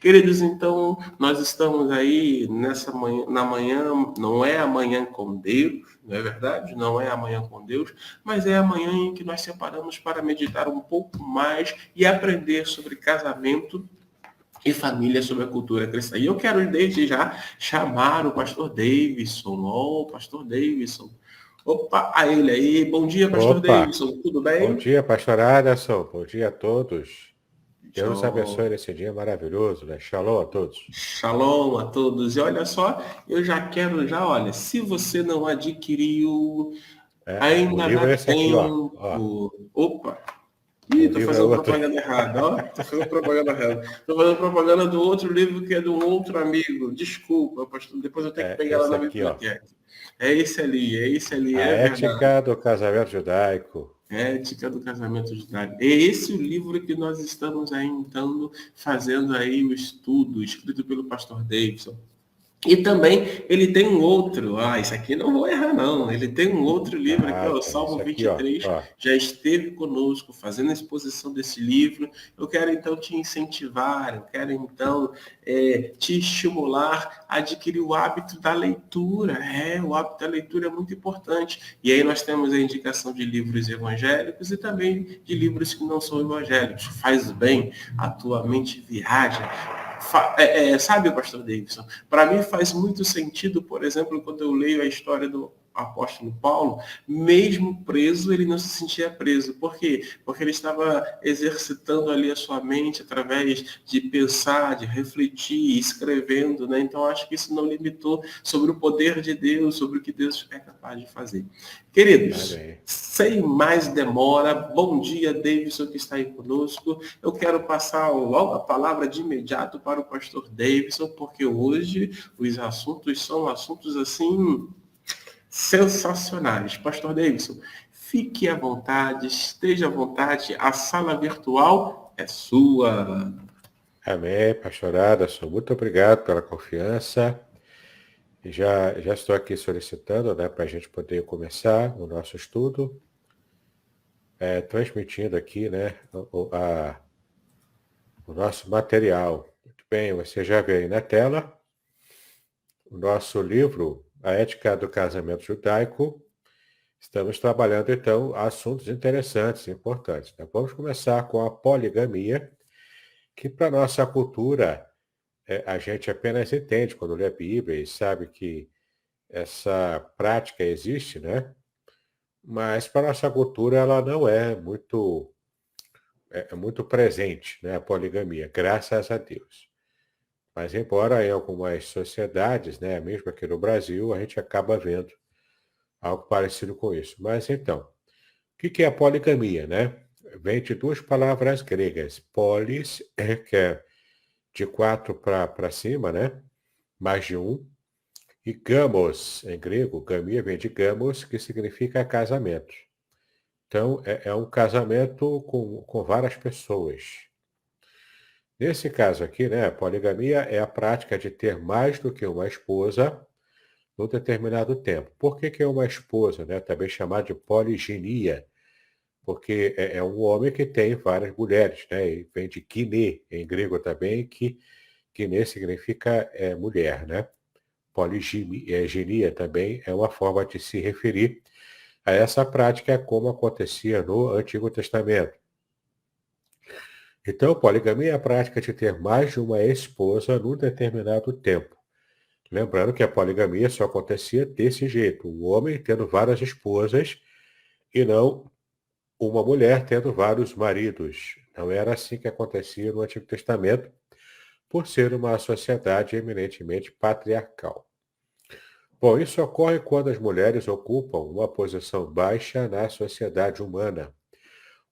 Queridos, então, nós estamos aí nessa manhã, na manhã, não é amanhã com Deus, não é verdade? Não é amanhã com Deus, mas é amanhã em que nós separamos para meditar um pouco mais e aprender sobre casamento e família, sobre a cultura cristã. E eu quero desde já chamar o pastor Davidson. Ô, pastor Davidson. Opa, a ele aí. Bom dia, pastor Opa, Davidson. Tudo bom bem? dia, pastor Aderson, bom dia a todos. Deus nos abençoe Show. nesse dia maravilhoso, né? Shalom a todos. Shalom a todos. E olha só, eu já quero já, olha, se você não adquiriu, O ainda livro dá é esse aqui, ó. Ó, tempo. Opa, o ih, tô livro é fazendo outro. propaganda errada, ó. Tô fazendo propaganda errada. Tô fazendo propaganda do outro livro que é de um outro amigo. Desculpa, pastor. Depois eu tenho que É pegar lá esse na aqui, ó. biblioteca. É esse ali, A é verdade. ética do casamento judaico. Ética do casamento judaico. É esse o livro que nós estamos aí, então, fazendo aí o estudo, escrito pelo pastor Davidson. E também ele tem um outro, isso aqui não vou errar não, ele tem um outro livro aqui, Ah, ó, o tem esse Salmo aqui, ó. 23, Ó, já esteve conosco fazendo a exposição desse livro. Eu quero então te incentivar, eu quero então te estimular a adquirir o hábito da leitura. O hábito da leitura é muito importante. E aí nós temos a indicação de livros evangélicos e também de livros que não são evangélicos. Faz bem, a tua mente viaja. Sabe, pastor Davidson, para mim faz muito sentido, por exemplo, quando eu leio a história do apóstolo Paulo, mesmo preso, ele não se sentia preso. Por quê? Porque ele estava exercitando ali a sua mente através de pensar, de refletir, escrevendo, né? Então, acho que isso não limitou sobre o poder de Deus, sobre o que Deus é capaz de fazer. Queridos, amém. sem mais demora, bom dia, Davidson, que está aí conosco. Eu quero passar logo a palavra de imediato para o pastor Davidson, porque hoje os assuntos são assuntos assim sensacionais. Pastor Davidson, fique à vontade, esteja à vontade, a sala virtual é sua. Amém, pastor Aderson. Muito obrigado pela confiança. Já estou aqui solicitando, né, para a gente poder começar o nosso estudo, transmitindo aqui, né, o nosso material. Muito bem, você já vê aí na tela o nosso livro, A Ética do Casamento Judaico. Estamos trabalhando, então, assuntos interessantes e importantes. Então, vamos começar com a poligamia, que para nossa cultura a gente apenas entende quando lê a Bíblia e sabe que essa prática existe, né? Mas para nossa cultura ela não é muito presente, né? A poligamia, graças a Deus. Mas embora em algumas sociedades, né, mesmo aqui no Brasil, a gente acaba vendo algo parecido com isso. Mas então, o que é a poligamia, né? Vem de duas palavras gregas. Polis, que é de quatro para cima, né? Mais de um. E gamos, em grego, gamia vem de gamos, que significa casamento. Então, é um casamento com várias pessoas. Nesse caso aqui, né, a poligamia é a prática de ter mais do que uma esposa num determinado tempo. Por que é uma esposa, né? Também chamada de poliginia, porque é um homem que tem várias mulheres, né? E vem de kiné, em grego também, que kiné significa mulher, né? Poliginia também é uma forma de se referir a essa prática como acontecia no Antigo Testamento. Então, poligamia é a prática de ter mais de uma esposa num determinado tempo. Lembrando que a poligamia só acontecia desse jeito, o homem tendo várias esposas e não uma mulher tendo vários maridos. Não era assim que acontecia no Antigo Testamento, por ser uma sociedade eminentemente patriarcal. Bom, isso ocorre quando as mulheres ocupam uma posição baixa na sociedade humana.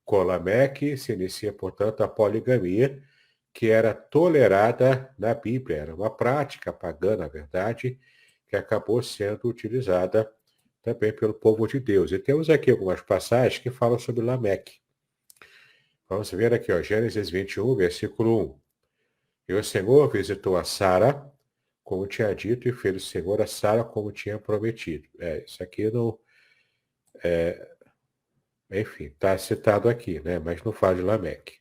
Com Lameque se inicia, portanto, a poligamia, que era tolerada na Bíblia. Era uma prática pagã, na verdade, que acabou sendo utilizada também pelo povo de Deus. E temos aqui algumas passagens que falam sobre Lameque. Vamos ver aqui, ó, Gênesis 21, versículo 1. E o Senhor visitou a Sara, como tinha dito, e fez o Senhor a Sara como tinha prometido. Isso aqui não. Enfim, está citado aqui, né? Mas não fala de Lameque.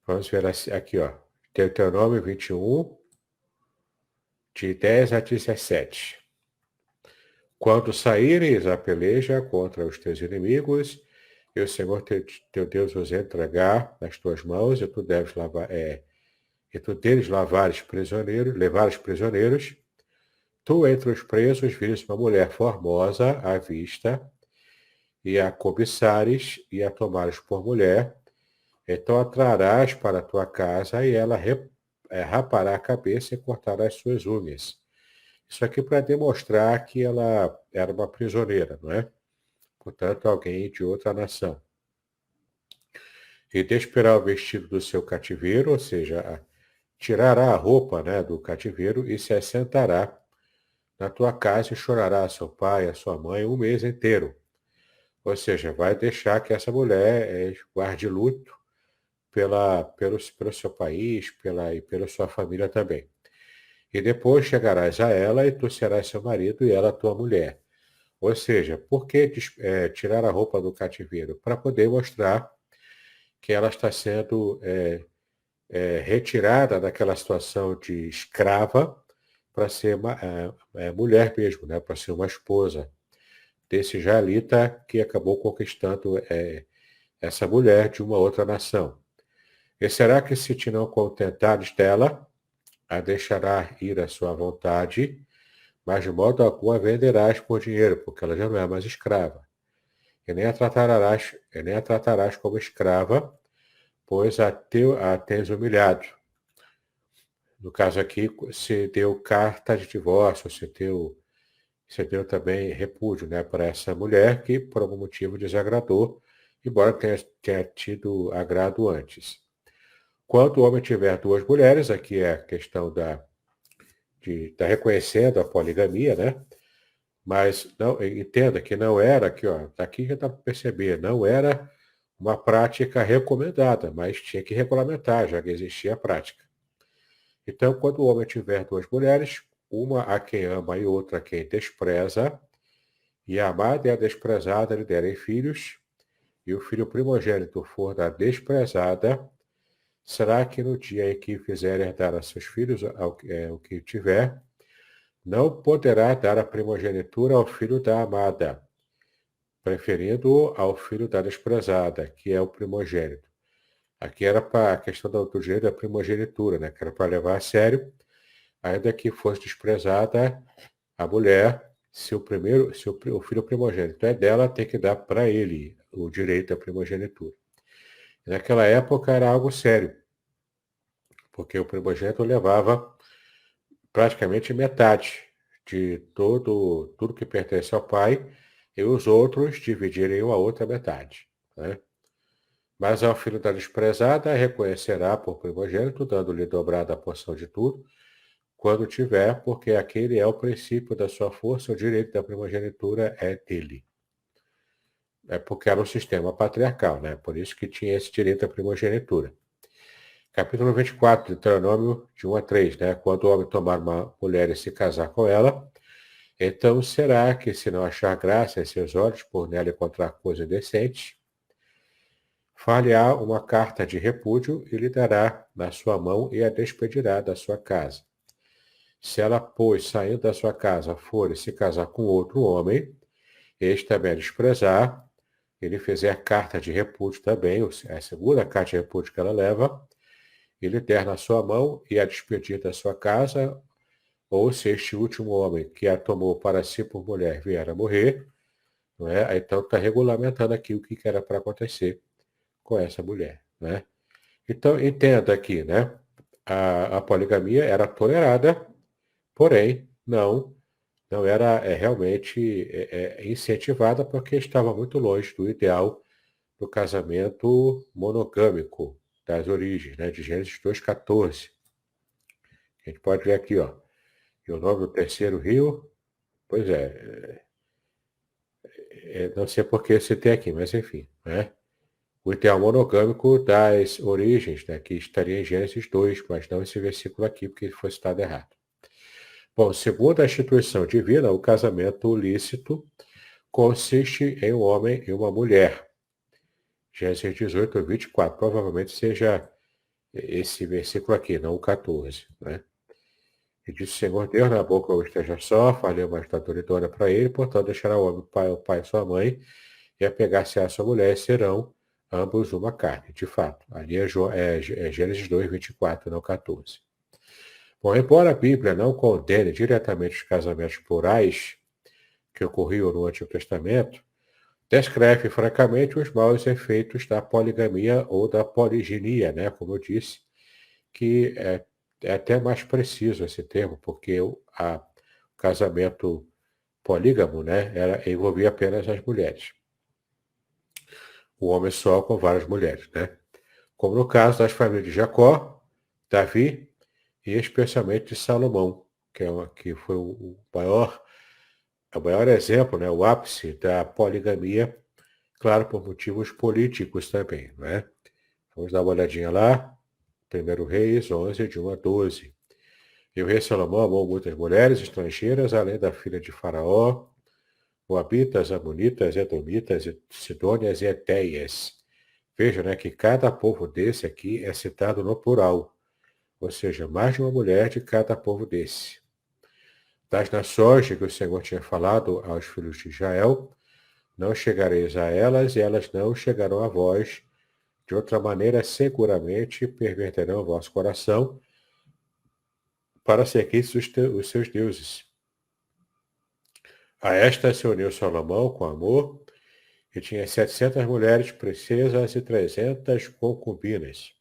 Vamos ver aqui, ó. Deuteronômio 21, de 10 a 17. Quando saíres a peleja contra os teus inimigos, e o Senhor teu Deus os entregar nas tuas mãos, e tu deves levares prisioneiros, tu entre os presos vires uma mulher formosa à vista, e a cobiçares, e a tomares por mulher, então a trarás para a tua casa, e ela rapará a cabeça e cortará as suas unhas. Isso aqui para demonstrar que ela era uma prisioneira, não é? Portanto, alguém de outra nação. E desperá o vestido do seu cativeiro, ou seja, tirará a roupa, né, do cativeiro e se assentará na tua casa e chorará a seu pai, a sua mãe, um mês inteiro. Ou seja, vai deixar que essa mulher guarde luto pelo seu país e pela sua família também. E depois chegarás a ela e tu serás seu marido e ela tua mulher. Ou seja, por que tirar a roupa do cativeiro? Para poder mostrar que ela está sendo retirada daquela situação de escrava para ser uma mulher mesmo, né? Para ser uma esposa desse israelita que acabou conquistando essa mulher de uma outra nação. E será que se te não contentares dela, a deixará ir à sua vontade, mas de modo algum a venderás por dinheiro, porque ela já não é mais escrava. E nem a tratarás como escrava, pois a tens humilhado. No caso aqui, se deu carta de divórcio, se deu também repúdio, né, para essa mulher que por algum motivo desagradou, embora tenha tido agrado antes. Quando o homem tiver duas mulheres, aqui é a questão de tá reconhecendo a poligamia, né? Mas não, entenda que não era, aqui, ó, daqui já dá para perceber, não era uma prática recomendada, mas tinha que regulamentar, já que existia a prática. Então, quando o homem tiver duas mulheres, uma a quem ama e outra a quem despreza, e a amada e a desprezada lhe derem filhos, e o filho primogênito for da desprezada, será que no dia em que fizer herdar a seus filhos o que tiver, não poderá dar a primogenitura ao filho da amada, preferindo-o ao filho da desprezada, que é o primogênito. Aqui era para a questão do direito da primogenitura, né? Que era para levar a sério, ainda que fosse desprezada a mulher, se o filho primogênito é dela, tem que dar para ele o direito à primogenitura. E naquela época era algo sério, porque o primogênito levava praticamente metade de tudo que pertence ao pai, e os outros dividiriam a outra metade, né? Mas ao filho da desprezada reconhecerá por primogênito, dando-lhe dobrada a porção de tudo, quando tiver, porque aquele é o princípio da sua força, o direito da primogenitura é dele. É porque era um sistema patriarcal, né? Por isso que tinha esse direito à primogenitura. Capítulo 24, Deuteronômio, de 1 a 3, né? Quando o homem tomar uma mulher e se casar com ela, então será que, se não achar graça em seus olhos por nela encontrar coisa decente, far-lhe-á uma carta de repúdio e lhe dará na sua mão e a despedirá da sua casa. Se ela, pois, saindo da sua casa, for e se casar com outro homem, este também a desprezar, ele fizer carta de repúdio também, a segunda carta de repúdio que ela leva, ele der na sua mão e a despedir da sua casa, ou se este último homem que a tomou para si por mulher vier a morrer, não é? Então está regulamentando aqui o que era para acontecer com essa mulher, né? Então entenda aqui, né? A poligamia era tolerada, porém não era realmente incentivada porque estava muito longe do ideal do casamento monogâmico das origens, né? De Gênesis 2,14. A gente pode ver aqui, ó. E o nome do terceiro rio, pois não sei por que você tem aqui, mas enfim, né? O ideal monogâmico das origens, né, que estaria em Gênesis 2, mas não esse versículo aqui, porque ele foi citado errado. Bom, segundo a instituição divina, o casamento lícito consiste em um homem e uma mulher. Gênesis 18, 24. Provavelmente seja esse versículo aqui, não o 14, né? E disse o Senhor Deus, na boca ou esteja só, falei uma estatura idônea para ele, portanto deixará o pai e sua mãe, e apegar-se à sua mulher, e serão ambos uma carne. De fato, ali é Gênesis 2, 24, não 14. Bom, embora a Bíblia não condene diretamente os casamentos plurais que ocorriam no Antigo Testamento, descreve francamente os maus efeitos da poligamia ou da poliginia, né? Como eu disse, que é até mais preciso esse termo, porque o casamento polígamo, né, envolvia apenas as mulheres. O homem só com várias mulheres, né? Como no caso das famílias de Jacó, Davi e especialmente de Salomão, que foi o maior exemplo, né, o ápice da poligamia, claro, por motivos políticos também, né? Vamos dar uma olhadinha lá. 1 Reis 11, de 1 a 12. E o rei Salomão amou muitas mulheres estrangeiras, além da filha de Faraó, Moabitas, Amonitas, Edomitas, Sidônias e Etéias. Veja, né, que cada povo desse aqui é citado no plural, ou seja, mais de uma mulher de cada povo desse. Das nações de que o Senhor tinha falado aos filhos de Israel, não chegareis a elas, e elas não chegarão a vós. De outra maneira, seguramente perverterão o vosso coração para seguir os seus deuses. A esta se uniu Salomão com amor, e tinha 700 mulheres princesas e 300 concubinas.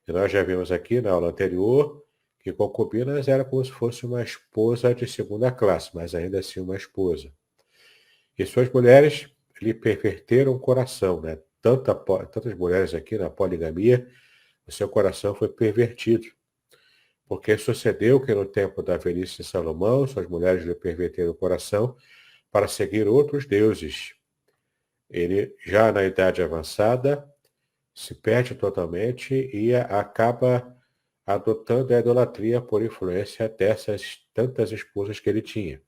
E nós já vimos aqui na aula anterior que concubinas era como se fosse uma esposa de segunda classe, mas ainda assim uma esposa. E suas mulheres lhe perverteram o coração, né? Tantas mulheres aqui na poligamia, o seu coração foi pervertido. Porque sucedeu que no tempo da velhice de Salomão, suas mulheres lhe perverteram o coração para seguir outros deuses. Ele, já na idade avançada, se perde totalmente e acaba adotando a idolatria por influência dessas tantas esposas que ele tinha.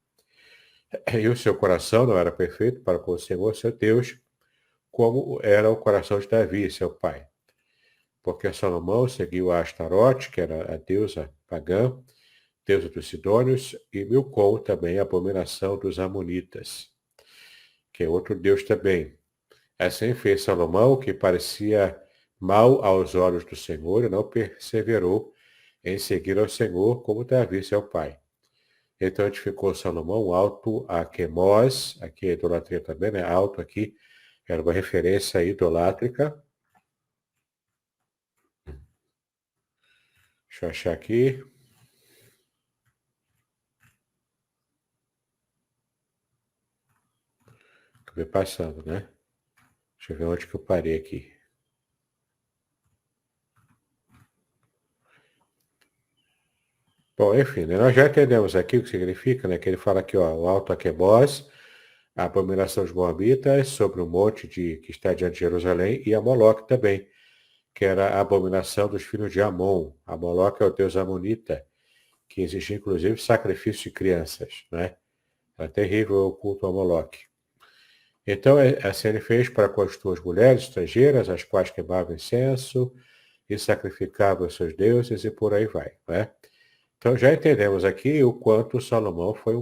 E o seu coração não era perfeito para com o Senhor, seu Deus, como era o coração de Davi, seu pai. Porque Salomão seguiu a Astarote, que era a deusa pagã, deusa dos Sidônios, e Milcom também, a abominação dos Amonitas, que é outro deus também. Assim fez Salomão, que parecia mal aos olhos do Senhor, e não perseverou em seguir ao Senhor como Davi, seu pai. Então edificou Salomão alto a Quemós, aqui é idolatria também, né? Alto aqui era uma referência idolátrica. Deixa eu achar aqui. Acabei passando, né? Deixa eu ver onde que eu parei aqui. Bom, enfim, né, nós já entendemos aqui o que significa, né? Que ele fala aqui, ó, o alto Aquebós, a abominação dos Moabitas, sobre o monte que está diante de Jerusalém, e a Moloque também, que era a abominação dos filhos de Amon. A Moloque é o deus amonita, que exigia inclusive sacrifício de crianças, né? Era terrível o culto a Moloque. Então, assim ele fez para com as tuas mulheres estrangeiras, as quais queimavam incenso e sacrificavam os seus deuses, e por aí vai, né? Então já entendemos aqui o quanto Salomão foi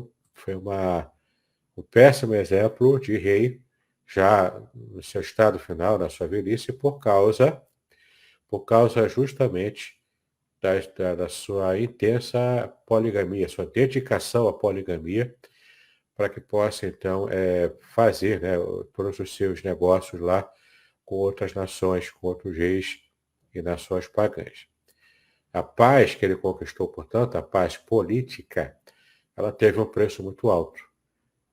um péssimo exemplo de rei, já no seu estado final, na sua velhice, por causa justamente da sua intensa poligamia, sua dedicação à poligamia, para que possa então fazer, né, todos os seus negócios lá com outras nações, com outros reis e nações pagãs. A paz que ele conquistou, portanto, a paz política, ela teve um preço muito alto.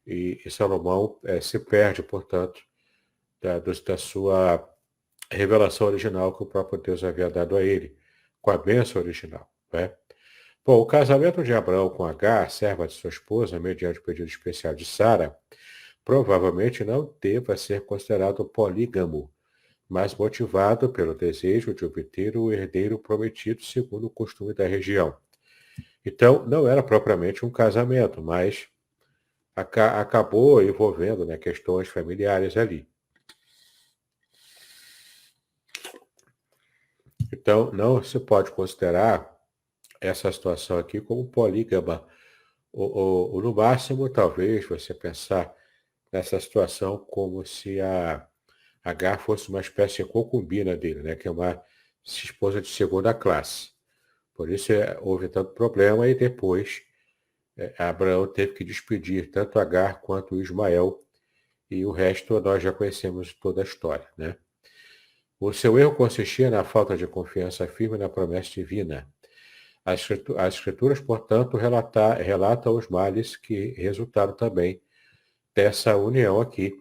E Salomão se perde, portanto, da sua revelação original que o próprio Deus havia dado a ele, com a bênção original. Né? Bom, o casamento de Abraão com Agar, serva de sua esposa, mediante o pedido especial de Sara, provavelmente não deva ser considerado polígamo, mas motivado pelo desejo de obter o herdeiro prometido segundo o costume da região. Então, não era propriamente um casamento, mas acabou envolvendo, né, questões familiares ali. Então, não se pode considerar essa situação aqui como polígama. Ou no máximo, talvez, você pensar nessa situação como se a Agar fosse uma espécie de concubina dele, né? Que é uma esposa de segunda classe. Por isso houve tanto problema e depois Abraão teve que despedir tanto Agar quanto Ismael e o resto nós já conhecemos toda a história, né? O seu erro consistia na falta de confiança firme na promessa divina. As escrituras, portanto, relatam os males que resultaram também dessa união aqui,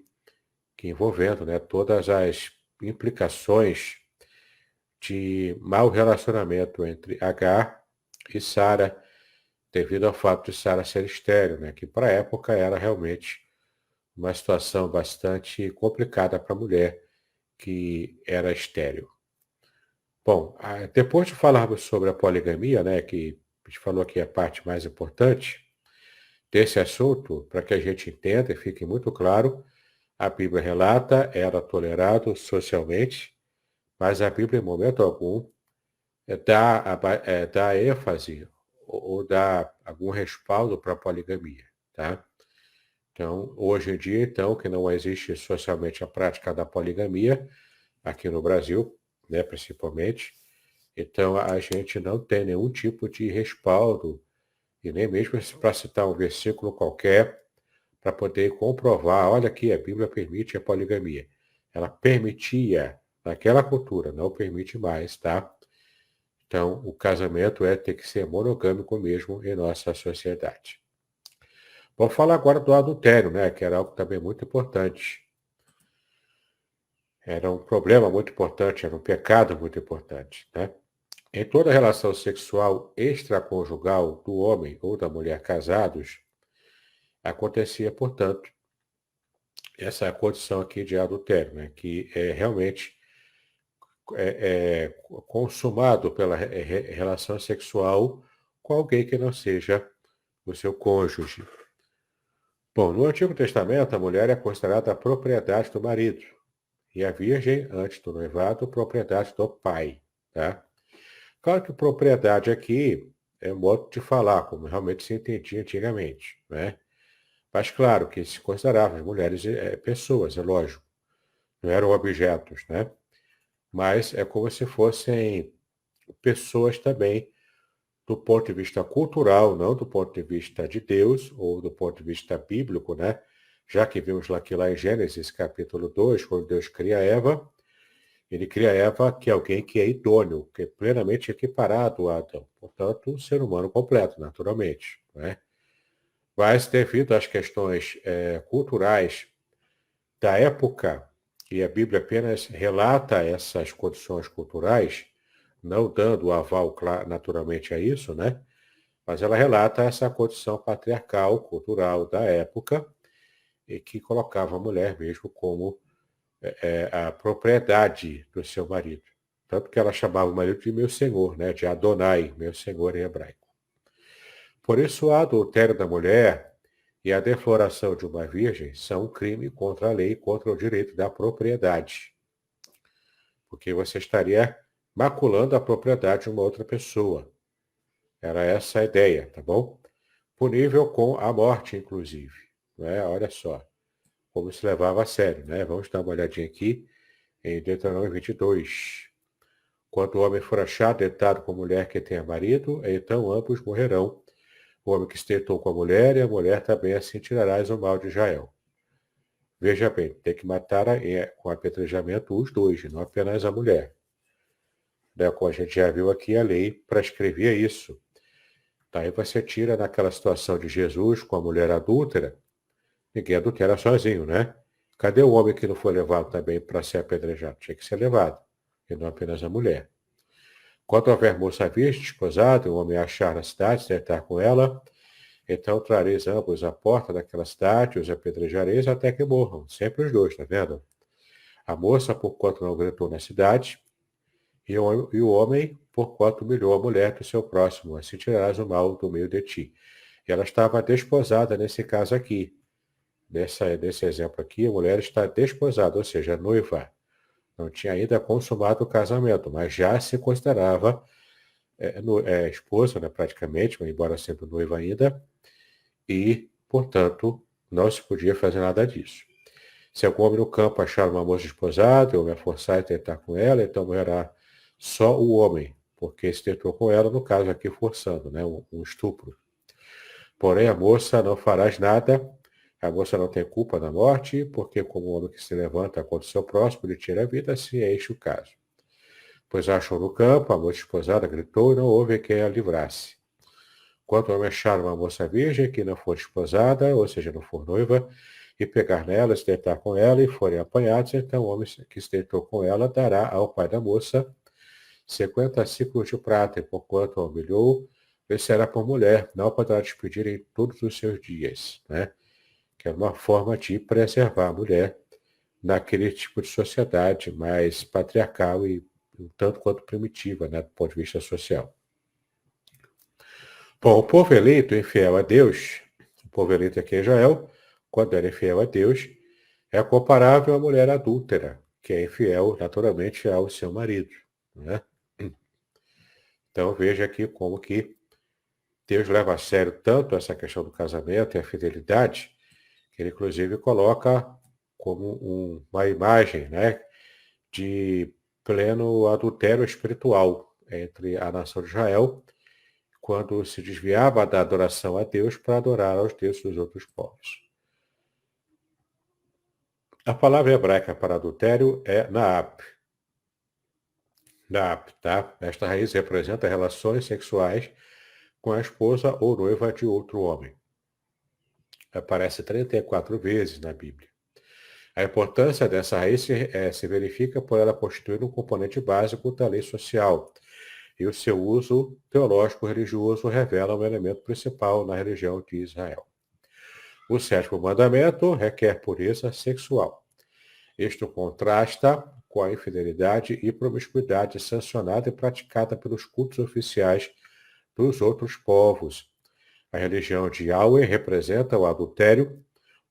que envolvendo, né, todas as implicações de mau relacionamento entre Agar e Sara, devido ao fato de Sara ser estéril, né, que para a época era realmente uma situação bastante complicada para a mulher que era estéril. Bom, depois de falarmos sobre a poligamia, né, que a gente falou aqui a parte mais importante desse assunto, para que a gente entenda e fique muito claro, a Bíblia relata, era tolerado socialmente, mas a Bíblia, em momento algum, dá ênfase ou dá algum respaldo para a poligamia, tá? Então, hoje em dia, então, que não existe socialmente a prática da poligamia, aqui no Brasil, né, principalmente, então a gente não tem nenhum tipo de respaldo, e nem mesmo para citar um versículo qualquer, para poder comprovar, olha aqui, a Bíblia permite a poligamia. Ela permitia naquela cultura, não permite mais, tá? Então, o casamento tem que ser monogâmico mesmo em nossa sociedade. Vamos falar agora do adultério, né? Que era algo também muito importante. Era um problema muito importante, era um pecado muito importante, né? Em toda relação sexual extraconjugal do homem ou da mulher casados, acontecia, portanto, essa condição aqui de adultério, né? Que é realmente consumado pela relação sexual com alguém que não seja o seu cônjuge. Bom, no Antigo Testamento, a mulher é considerada a propriedade do marido e a virgem, antes do noivado, propriedade do pai, tá? Claro que propriedade aqui é um modo de falar, como realmente se entendia antigamente, né? Mas claro que se consideravam as mulheres pessoas, é lógico, não eram objetos, né? Mas é como se fossem pessoas também do ponto de vista cultural, não do ponto de vista de Deus ou do ponto de vista bíblico, né? Já que vimos que lá em Gênesis capítulo 2, quando Deus cria Eva, ele cria Eva que é alguém que é idôneo, que é plenamente equiparado a Adão. Portanto, um ser humano completo, naturalmente, né? Mas devido às questões culturais da época, e a Bíblia apenas relata essas condições culturais, não dando aval naturalmente a isso, né? Mas ela relata essa condição patriarcal, cultural da época, e que colocava a mulher mesmo como a propriedade do seu marido. Tanto que ela chamava o marido de meu senhor, né? De Adonai, meu senhor em hebraico. Por isso, o adultério da mulher e a defloração de uma virgem são um crime contra a lei, contra o direito da propriedade. Porque você estaria maculando a propriedade de uma outra pessoa. Era essa a ideia, tá bom? Punível com a morte, inclusive. Né? Olha só, como se levava a sério, né? Vamos dar uma olhadinha aqui em Deuteronômio 22. Quando o homem for achado deitado com a mulher que tenha marido, então ambos morrerão. O homem que se deitou com a mulher e a mulher também, assim tirarás o mal de Israel. Veja bem, tem que matar com apedrejamento os dois, não apenas a mulher. Né? Como a gente já viu aqui, a lei prescrevia isso. Daí você tira naquela situação de Jesus com a mulher adúltera, ninguém adultera sozinho, né? Cadê o homem que não foi levado também para ser apedrejado? Tinha que ser levado, e não apenas a mulher. Quando houver moça virgem, desposada, o homem achar na cidade, se deitar com ela, então trareis ambos à porta daquela cidade, os apedrejareis até que morram. Sempre os dois, tá vendo? A moça, porquanto não gritou na cidade, e o homem, porquanto humilhou a mulher do seu próximo. Assim tirarás o mal do meio de ti. E ela estava desposada nesse caso aqui. Nesse exemplo aqui, a mulher está desposada, ou seja, noiva. Não tinha ainda consumado o casamento, mas já se considerava esposa, né, praticamente, embora sendo noiva ainda, e, portanto, não se podia fazer nada disso. Se algum homem no campo achar uma moça esposada, ou me forçar a tentar com ela, então morrerá só o homem, porque se tentou com ela, no caso aqui forçando, né, um estupro. Porém, a moça não farás nada, a moça não tem culpa na morte, porque como o homem que se levanta contra o seu próximo, lhe tira a vida, se é este o caso. Pois achou no campo, a moça esposada gritou e não houve quem a livrasse. Quanto ao homem achar uma moça virgem que não for esposada, ou seja, não for noiva, e pegar nela, se deitar com ela, e forem apanhados, então o homem que se deitou com ela dará ao pai da moça 50 ciclos de prata, e porquanto a humilhou, será por mulher, não poderá despedir em todos os seus dias, né? Que é uma forma de preservar a mulher naquele tipo de sociedade mais patriarcal e um tanto quanto primitiva, né, do ponto de vista social. Bom, o povo eleito infiel a Deus, o povo eleito aqui em Israel, quando era infiel a Deus, é comparável à mulher adúltera, que é infiel naturalmente ao seu marido, né? Então veja aqui como que Deus leva a sério tanto essa questão do casamento e a fidelidade, que ele inclusive coloca como uma imagem, né, de pleno adultério espiritual entre a nação de Israel, quando se desviava da adoração a Deus para adorar aos deuses dos outros povos. A palavra hebraica para adultério é naap. Naap, tá? Esta raiz representa relações sexuais com a esposa ou noiva de outro homem. Aparece 34 vezes na Bíblia. A importância dessa raiz se verifica por ela constituir um componente básico da lei social, e o seu uso teológico-religioso revela um elemento principal na religião de Israel. O sétimo mandamento requer pureza sexual. Isto contrasta com a infidelidade e promiscuidade sancionada e praticada pelos cultos oficiais dos outros povos. A religião de Yahweh representa o adultério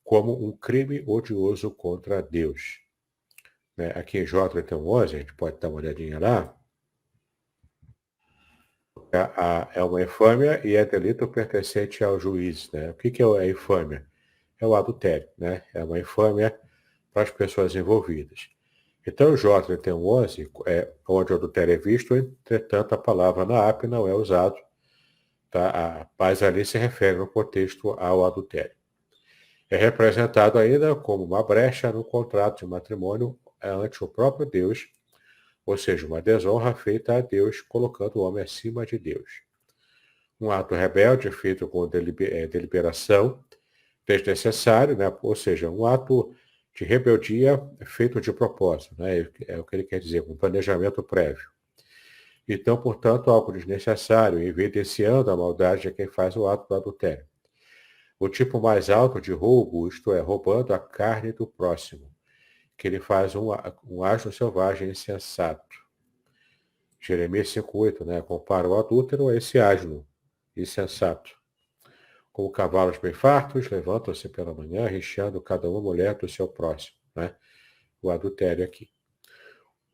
como um crime odioso contra Deus. Aqui em Jó 31:11, a gente pode dar uma olhadinha lá. É uma infâmia e é delito pertencente ao juiz. Né? O que é a infâmia? É o adultério. Né? É uma infâmia para as pessoas envolvidas. Então, Jó 31:11, onde o adultério é visto, entretanto, a palavra naap não é usado, tá? Mas ali se refere no contexto ao adultério. É representado ainda como uma brecha no contrato de matrimônio ante o próprio Deus, ou seja, uma desonra feita a Deus, colocando o homem acima de Deus. Um ato rebelde feito com deliberação desnecessário, né? Ou seja, um ato de rebeldia feito de propósito, né? É o que ele quer dizer, com planejamento prévio. Então, portanto, algo desnecessário, evidenciando a maldade de quem faz o ato do adultério. O tipo mais alto de roubo, isto é, roubando a carne do próximo, que ele faz um asno selvagem insensato. Jeremias 5:8, né? Compara o adúltero a esse asno insensato. Como cavalos bem fartos, levantam-se pela manhã, recheando cada uma mulher do seu próximo. Né? O adultério aqui.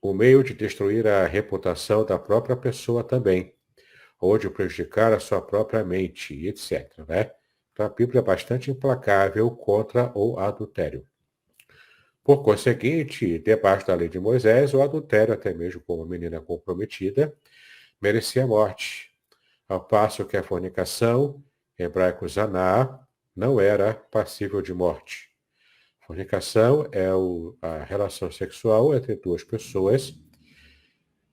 O meio de destruir a reputação da própria pessoa também, ou de prejudicar a sua própria mente, etc. Né? Então a Bíblia é bastante implacável contra o adultério. Por conseguinte, debaixo da lei de Moisés, o adultério, até mesmo com uma menina comprometida, merecia morte, ao passo que a fornicação, em hebraico zaná, não era passível de morte. Fornicação é a relação sexual entre duas pessoas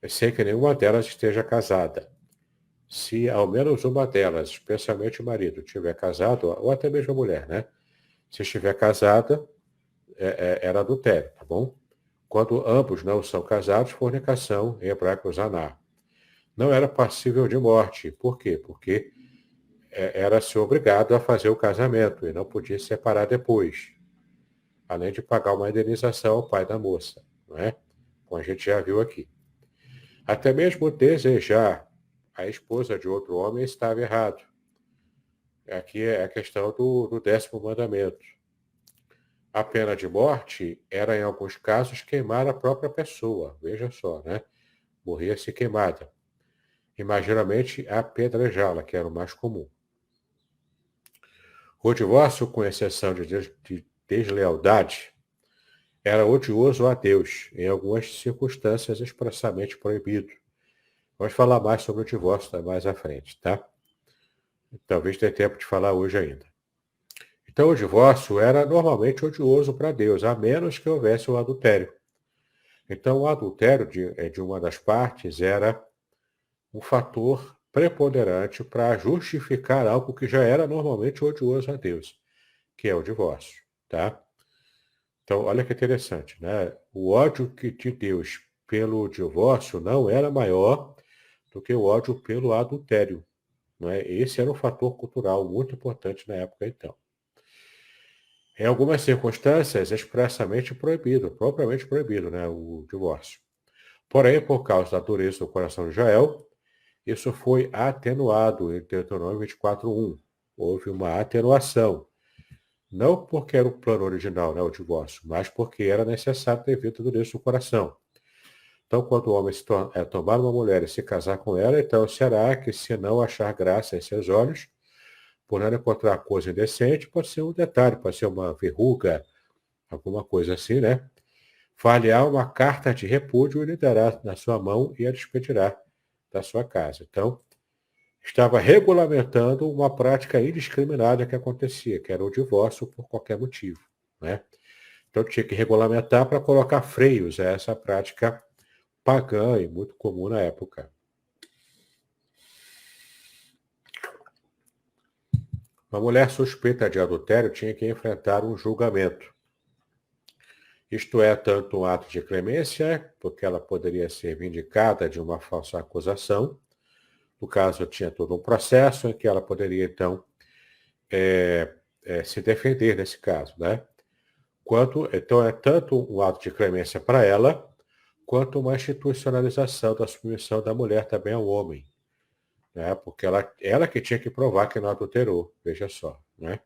sem que nenhuma delas esteja casada. Se ao menos uma delas, especialmente o marido, estiver casado, ou até mesmo a mulher, né? Se estiver casada, era adultério, tá bom? Quando ambos não são casados, fornicação, em hebraico zaná. Não era passível de morte. Por quê? Porque era-se obrigado a fazer o casamento e não podia se separar depois, além de pagar uma indenização ao pai da moça, não é? Como a gente já viu aqui. Até mesmo desejar a esposa de outro homem estava errado. Aqui é a questão do 10º mandamento. A pena de morte era, em alguns casos, queimar a própria pessoa. Veja só, né? Morria-se queimada. E, mais geralmente, apedrejá-la, que era o mais comum. O divórcio, com exceção de deslealdade, era odioso a Deus, em algumas circunstâncias expressamente proibido. Vamos falar mais sobre o divórcio mais à frente, tá? Talvez tenha tempo de falar hoje ainda. Então, o divórcio era normalmente odioso para Deus, a menos que houvesse o adultério. Então, o adultério de uma das partes era um fator preponderante para justificar algo que já era normalmente odioso a Deus, que é o divórcio, tá? Então, olha que interessante, né? O ódio de Deus pelo divórcio não era maior do que o ódio pelo adultério, não é? Esse era um fator cultural muito importante na época, então. Em algumas circunstâncias, expressamente proibido, propriamente proibido, né, o divórcio. Porém, por causa da dureza do coração de Israel, isso foi atenuado em Deuteronômio 24:1. Houve uma atenuação. Não porque era o plano original, né, o divórcio, mas porque era necessário devido à dureza do coração. Então, quando o homem tomar uma mulher e se casar com ela, então será que, se não achar graça em seus olhos, por não encontrar coisa indecente, pode ser um detalhe, pode ser uma verruga, alguma coisa assim, né? Far-lhe-á uma carta de repúdio e lhe dará na sua mão e a despedirá da sua casa. Então, estava regulamentando uma prática indiscriminada que acontecia, que era o divórcio por qualquer motivo, né? Então, tinha que regulamentar para colocar freios a essa prática pagã e muito comum na época. Uma mulher suspeita de adultério tinha que enfrentar um julgamento. Isto é, tanto um ato de clemência, porque ela poderia ser vindicada de uma falsa acusação. No caso, tinha todo um processo em que ela poderia, então, se defender nesse caso, né? Então, é tanto um ato de clemência para ela, quanto uma institucionalização da submissão da mulher também ao homem, né? Porque ela que tinha que provar que não adulterou, veja só, né?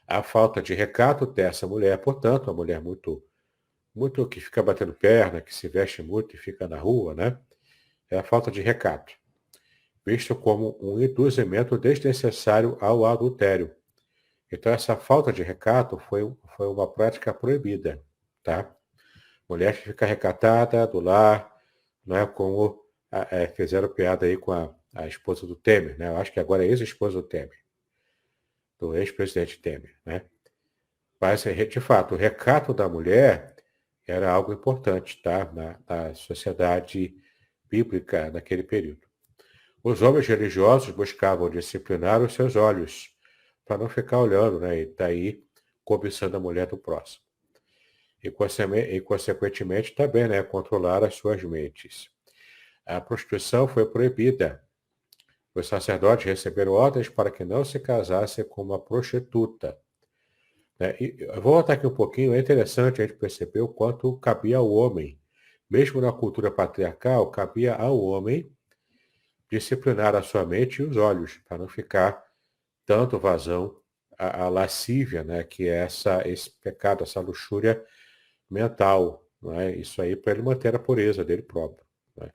A falta de recato dessa mulher, portanto, uma mulher muito que fica batendo perna, que se veste muito e fica na rua, né? É a falta de recato, visto como um induzimento desnecessário ao adultério. Então, essa falta de recato foi uma prática proibida, tá? Mulher que fica recatada do lar, não é como fizeram piada aí com a esposa do Temer, né? Eu acho que agora é ex-esposa do Temer, do ex-presidente Temer, né? Mas, de fato, o recato da mulher era algo importante, tá? Na sociedade bíblica naquele período. Os homens religiosos buscavam disciplinar os seus olhos, para não ficar olhando, né? E daí cobiçando a mulher do próximo. E, consequentemente, também, né? Controlar as suas mentes. A prostituição foi proibida. Os sacerdotes receberam ordens para que não se casassem com uma prostituta. Né? E eu vou voltar aqui um pouquinho, é interessante a gente perceber o quanto cabia ao homem. Mesmo na cultura patriarcal, cabia ao homem disciplinar a sua mente e os olhos, para não ficar tanto vazão à lascívia, né? Que é esse pecado, essa luxúria mental. Né? Isso aí para ele manter a pureza dele próprio. Né?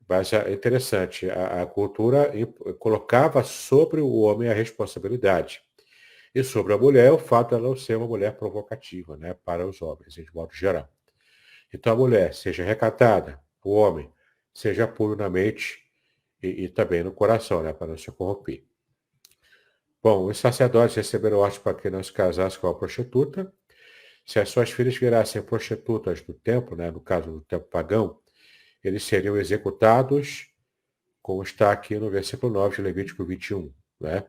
Mas é interessante, a cultura colocava sobre o homem a responsabilidade. E sobre a mulher, o fato de ela não ser uma mulher provocativa, né, para os homens, de modo geral. Então, a mulher, seja recatada, o homem, seja puro na mente e também no coração, né, para não se corromper. Bom, os sacerdotes receberam ordem para que não se casasse com a prostituta. Se as suas filhas virassem prostitutas do templo, né, no caso do templo pagão, eles seriam executados, como está aqui no versículo 9 de Levítico 21, né?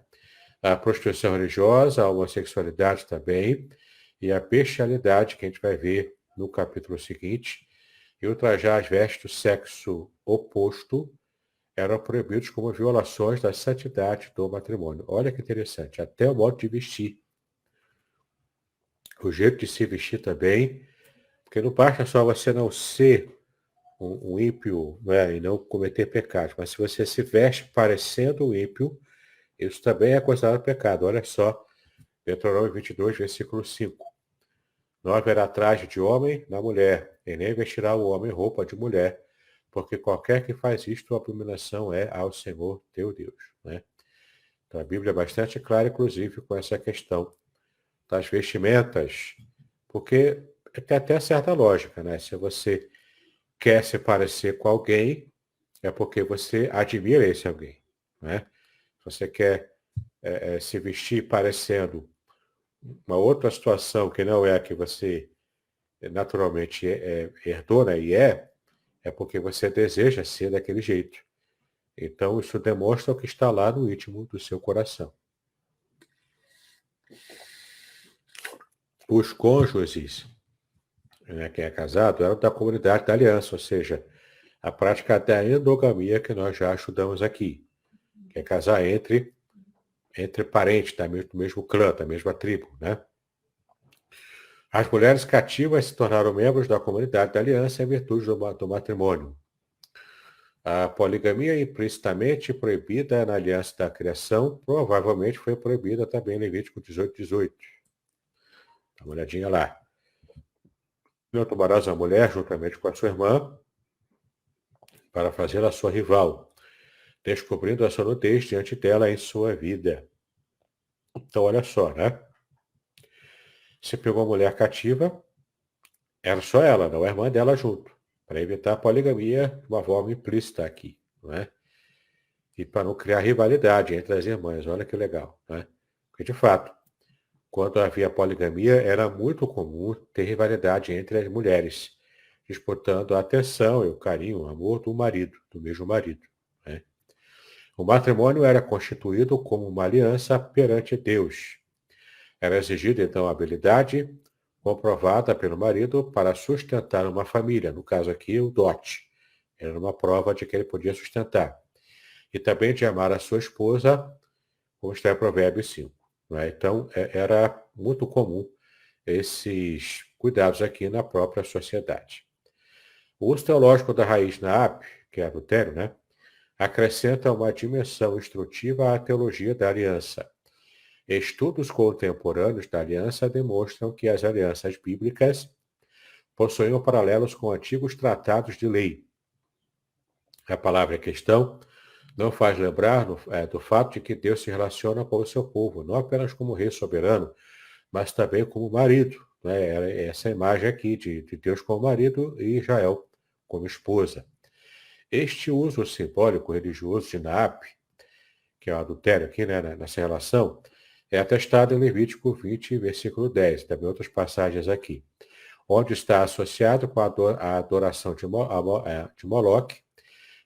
A prostituição religiosa, a homossexualidade também, e a bestialidade, que a gente vai ver no capítulo seguinte, e ultrajar as vestes do sexo oposto eram proibidos como violações da santidade do matrimônio. Olha que interessante, até o modo de vestir. O jeito de se vestir também, porque não basta só você não ser um ímpio, né, e não cometer pecados, mas se você se veste parecendo um ímpio, isso também é considerado pecado. Olha só, Deuteronômio 22, versículo 5. Não haverá traje de homem na mulher, e nem vestirá o homem roupa de mulher, porque qualquer que faz isto, a abominação é ao Senhor teu Deus. Né? Então a Bíblia é bastante clara, inclusive, com essa questão das vestimentas, porque tem até certa lógica, né? Se você quer se parecer com alguém, é porque você admira esse alguém. Né? Se você quer se vestir parecendo uma outra situação que não é a que você naturalmente herdou, né? É porque você deseja ser daquele jeito. Então, isso demonstra o que está lá no íntimo do seu coração. Os cônjuges, né, quem é casado, eram da comunidade da aliança, ou seja, a prática da endogamia que nós já estudamos aqui, que é casar entre parentes do mesmo clã, da mesma tribo. Né? As mulheres cativas se tornaram membros da comunidade da aliança em virtude do matrimônio. A poligamia implicitamente proibida na aliança da criação, provavelmente foi proibida também em Levítico 18:18. Dá uma olhadinha lá. Não tomarás a mulher juntamente com a sua irmã para fazê-la sua rival, descobrindo a sua nudez diante dela em sua vida. Então, olha só, né? Se pegou uma mulher cativa, era só ela, não a irmã dela junto, para evitar a poligamia de uma forma implícita aqui, não é? E para não criar rivalidade entre as irmãs, olha que legal, né? Porque, de fato, quando havia poligamia, era muito comum ter rivalidade entre as mulheres, disputando a atenção e o carinho, o amor do marido, do mesmo marido. Né? O matrimônio era constituído como uma aliança perante Deus. Era exigida, então, a habilidade comprovada pelo marido para sustentar uma família, no caso aqui, o dote. Era uma prova de que ele podia sustentar. E também de amar a sua esposa, como está em Provérbios 5. Né? Então, era muito comum esses cuidados aqui na própria sociedade. O uso teológico da raiz Naap, que é adultério, né, acrescenta uma dimensão instrutiva à teologia da aliança. Estudos contemporâneos da aliança demonstram que as alianças bíblicas possuíam paralelos com antigos tratados de lei. A palavra em questão não faz lembrar do fato de que Deus se relaciona com o seu povo, não apenas como rei soberano, mas também como marido. Né? Essa imagem aqui de Deus como marido e Israel como esposa. Este uso simbólico religioso de Naap, que é o adultério aqui, né, nessa relação, é atestado em Levítico 20, versículo 10, também outras passagens aqui, onde está associado com a adoração de Moloque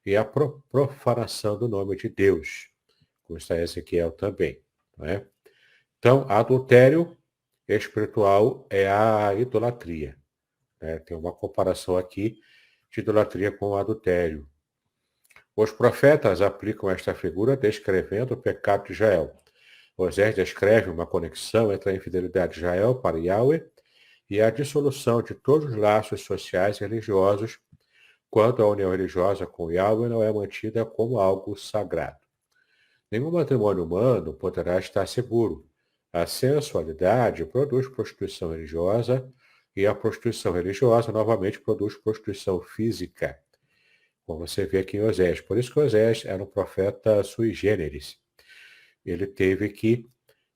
e a profanação do nome de Deus, como está em Ezequiel também. Né? Então, adultério espiritual é a idolatria. Né? Tem uma comparação aqui de idolatria com o adultério. Os profetas aplicam esta figura descrevendo o pecado de Israel. Osés descreve uma conexão entre a infidelidade de Israel para Yahweh e a dissolução de todos os laços sociais e religiosos quando a união religiosa com Yahweh não é mantida como algo sagrado. Nenhum matrimônio humano poderá estar seguro. A sensualidade produz prostituição religiosa e a prostituição religiosa novamente produz prostituição física, como você vê aqui em Osés. Por isso que Osés era um profeta sui generis. Ele teve que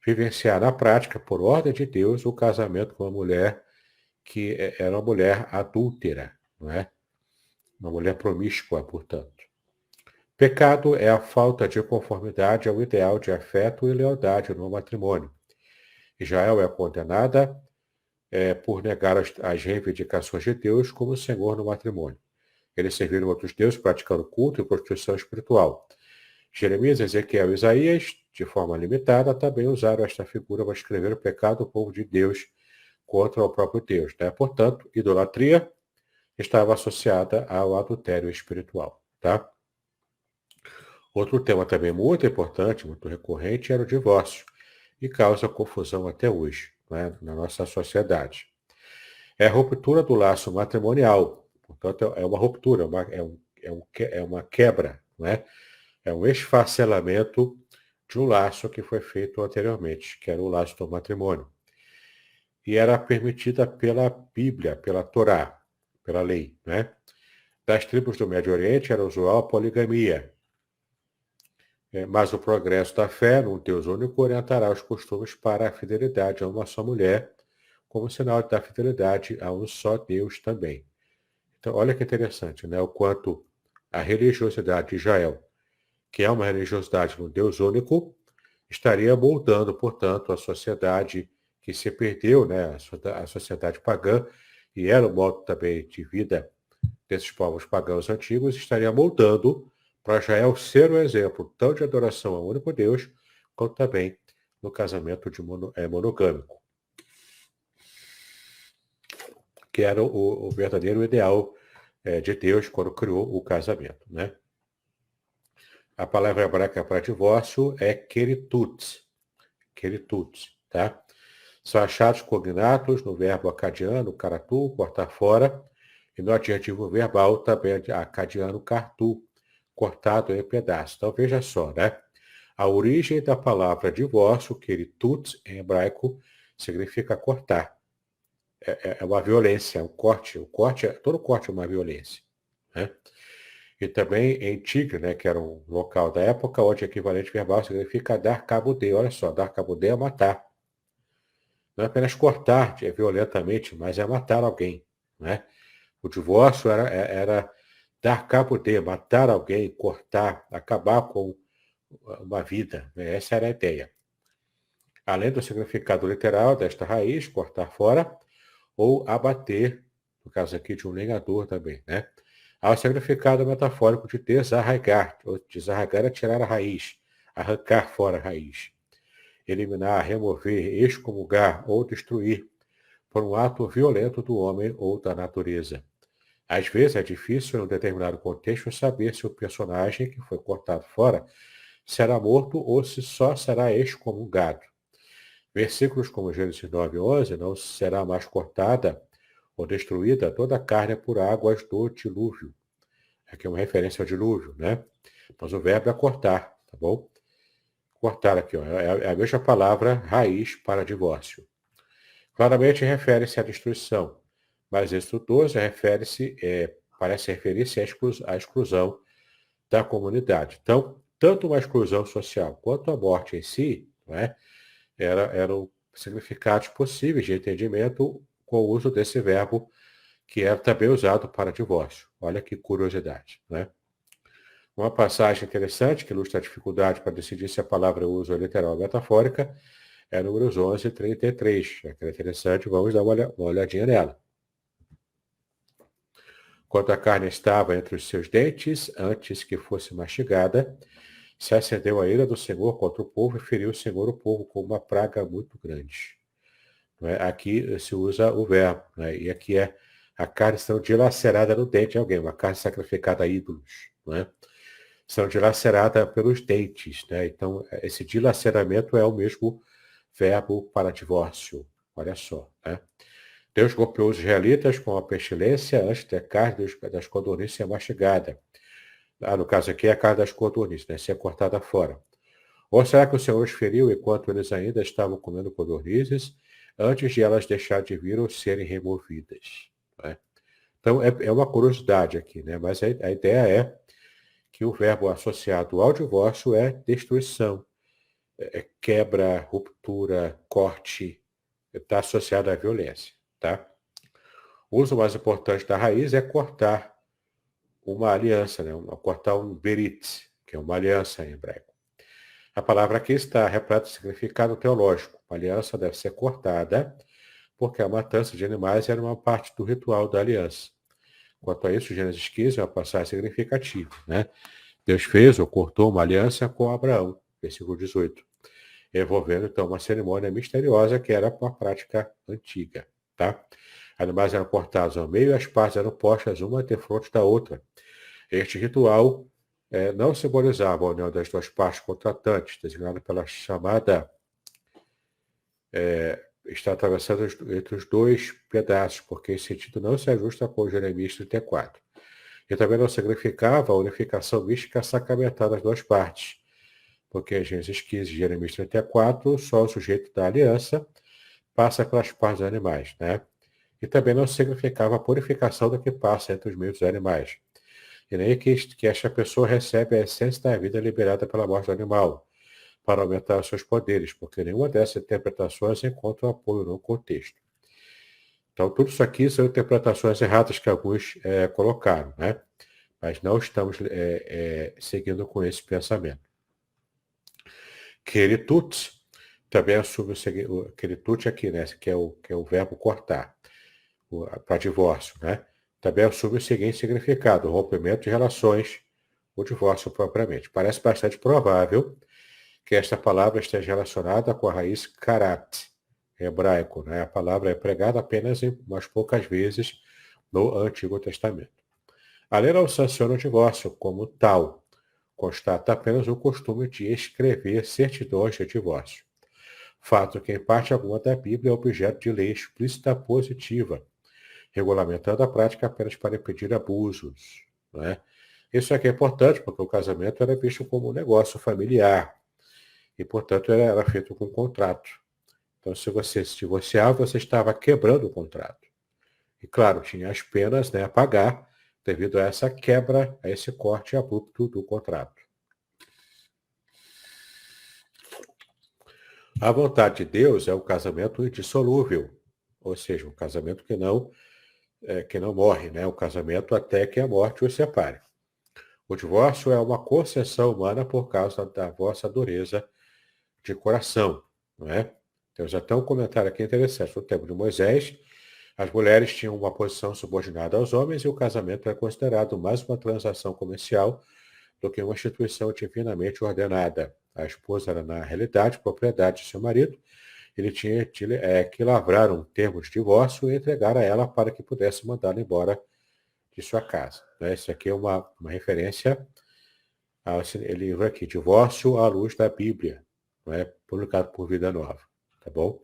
vivenciar na prática, por ordem de Deus, o casamento com uma mulher que era uma mulher adúltera, não é? Uma mulher promíscua, portanto. Pecado é a falta de conformidade ao ideal de afeto e lealdade no matrimônio. Israel é condenada por negar as reivindicações de Deus como Senhor no matrimônio. Eles serviram outros deuses praticando culto e prostituição espiritual. Jeremias, Ezequiel e Isaías, de forma limitada, também usaram esta figura para escrever o pecado do povo de Deus contra o próprio Deus. Né? Portanto, idolatria estava associada ao adultério espiritual. Tá? Outro tema também muito importante, muito recorrente, era o divórcio, e causa confusão até hoje, né, na nossa sociedade. É a ruptura do laço matrimonial, portanto, é uma ruptura, é uma quebra, né? É um esfacelamento de um laço que foi feito anteriormente, que era o laço do matrimônio. e era permitida pela Bíblia, pela Torá, pela lei, né? Das tribos do Médio Oriente era usual a poligamia, mas o progresso da fé num Deus único orientará os costumes para a fidelidade a uma só mulher, como sinal da fidelidade a um só Deus também. Então, olha que interessante, né? O quanto a religiosidade de Israel, que é uma religiosidade no Deus único, estaria moldando, portanto, a sociedade que se perdeu, né? A sociedade pagã, e era o modo também de vida desses povos pagãos antigos, estaria moldando para Israel ser um exemplo tanto de adoração ao único Deus, quanto também no casamento monogâmico, que era o verdadeiro ideal de Deus quando criou o casamento, né? A palavra hebraica para divórcio é keritut, tá? São achados cognatos no verbo acadiano, karatu, cortar fora, e no adjetivo verbal também acadiano, kartu, cortado em pedaços. Então veja só, né? A origem da palavra divórcio, keritut, em hebraico, significa cortar. É uma violência, é um corte. Todo corte é uma violência, né? E também em Tigre, né, que era um local da época, onde o equivalente verbal significa dar cabo de. Olha só, dar cabo de é matar. Não é apenas cortar violentamente, mas é matar alguém, né? O divórcio era dar cabo de, matar alguém, cortar, acabar com uma vida, né? Essa era a ideia. Além do significado literal desta raiz, cortar fora, ou abater, no caso aqui de um lenhador também, né? Há o significado metafórico de desarraigar. Desarraigar é tirar a raiz, arrancar fora a raiz. Eliminar, remover, excomungar ou destruir por um ato violento do homem ou da natureza. Às vezes é difícil, em um determinado contexto, saber se o personagem que foi cortado fora será morto ou se só será excomungado. Versículos como Gênesis 9:11, não será mais cortada ou destruída toda a carne por águas do dilúvio. Aqui é uma referência ao dilúvio, né? Mas o verbo é cortar, tá bom? Cortar aqui, ó, é a mesma palavra raiz para divórcio. Claramente refere-se à destruição, mas êxodo 12 parece referir-se à exclusão da comunidade. Então, tanto uma exclusão social quanto a morte em si, não é? Eram significados possíveis de entendimento com o uso desse verbo, que era também usado para divórcio. Olha que curiosidade, né? Uma passagem interessante que ilustra a dificuldade para decidir se a palavra uso é literal ou metafórica é Números 11:33. É interessante, vamos dar uma olhadinha nela. Quando a carne estava entre os seus dentes, antes que fosse mastigada, se acendeu a ira do Senhor contra o povo e feriu o Senhor o povo com uma praga muito grande. Aqui se usa o verbo, né? E aqui é a carne sendo dilacerada no dente de alguém, uma carne sacrificada a ídolos, né? São dilacerada pelos dentes, né? Então, esse dilaceramento é o mesmo verbo para divórcio. Olha só, né? Deus golpeou os israelitas com a pestilência antes da carne das codornizes ser mastigada. No caso aqui, é a carne das codornizes, né? Ser cortada fora. Ou será que o Senhor os feriu enquanto eles ainda estavam comendo codornizes, antes de elas deixarem de vir ou serem removidas? Né? Então, é uma curiosidade aqui, né? Mas a ideia é que o verbo associado ao divórcio é destruição, quebra, ruptura, corte, está associado à violência, tá? O uso mais importante da raiz é cortar uma aliança, né? Cortar um berit, que é uma aliança em hebraico. A palavra aqui está repleta de significado teológico. A aliança deve ser cortada, porque a matança de animais era uma parte do ritual da aliança. Quanto a isso, Gênesis 15 é uma passagem significativa, né? Deus fez ou cortou uma aliança com Abraão, versículo 18, envolvendo então uma cerimônia misteriosa que era uma prática antiga, tá? Animais eram cortados ao meio e as partes eram postas uma defronte da outra. Este ritual não simbolizava a união das duas partes contratantes, designada pela chamada está atravessado entre os dois pedaços, porque esse sentido não se ajusta com Jeremias 34. E também não significava a unificação mística sacramental das duas partes, porque em Gênesis 15 e Jeremias 34, só o sujeito da aliança passa pelas partes dos animais, né? E também não significava a purificação do que passa entre os meios dos animais. E nem que esta pessoa recebe a essência da vida liberada pela morte do animal, para aumentar os seus poderes, porque nenhuma dessas interpretações encontra apoio no contexto. Então, tudo isso aqui são interpretações erradas que alguns colocaram, né? Mas não estamos seguindo com esse pensamento. Queritut também assume o queritut aqui, né? Que é o verbo cortar, para divórcio, né? Também assume o seguinte significado: o rompimento de relações, o divórcio propriamente. Parece bastante provável que esta palavra esteja relacionada com a raiz karat, hebraico, né? A palavra é pregada apenas umas poucas vezes no Antigo Testamento. A lei não sanciona o divórcio como tal, constata apenas o costume de escrever certidões de divórcio. Fato que, em parte alguma da Bíblia, é objeto de lei explícita positiva, regulamentando a prática apenas para impedir abusos, né? Isso aqui é importante porque o casamento era visto como um negócio familiar e, portanto, era feito com contrato. Então, se você se divorciava, você estava quebrando o contrato. E, claro, tinha as penas, né, a pagar devido a essa quebra, a esse corte abrupto do contrato. A vontade de Deus é o casamento indissolúvel, ou seja, um casamento que não morre, né? O casamento até que a morte os separe. O divórcio é uma concessão humana por causa da vossa dureza de coração, não é? Temos até um comentário aqui interessante. No tempo de Moisés, as mulheres tinham uma posição subordinada aos homens e o casamento era considerado mais uma transação comercial do que uma instituição divinamente ordenada. A esposa era, na realidade, propriedade de seu marido. Ele tinha que lavrar um termo de divórcio e entregar a ela para que pudesse mandá-la embora de sua casa. Né? Isso aqui é uma referência ao livro aqui, Divórcio à Luz da Bíblia, não é? Publicado por Vida Nova. Tá bom?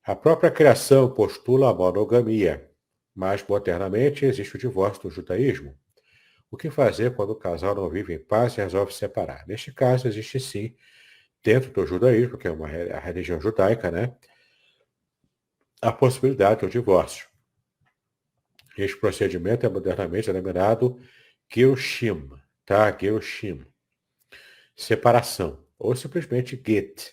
A própria criação postula a monogamia, mas modernamente existe o divórcio do judaísmo. O que fazer quando o casal não vive em paz e resolve se separar? Neste caso, existe sim, dentro do judaísmo, que é a religião judaica, né, a possibilidade do divórcio. Este procedimento é modernamente denominado Girushim, tá? Girushim. Separação, ou simplesmente get,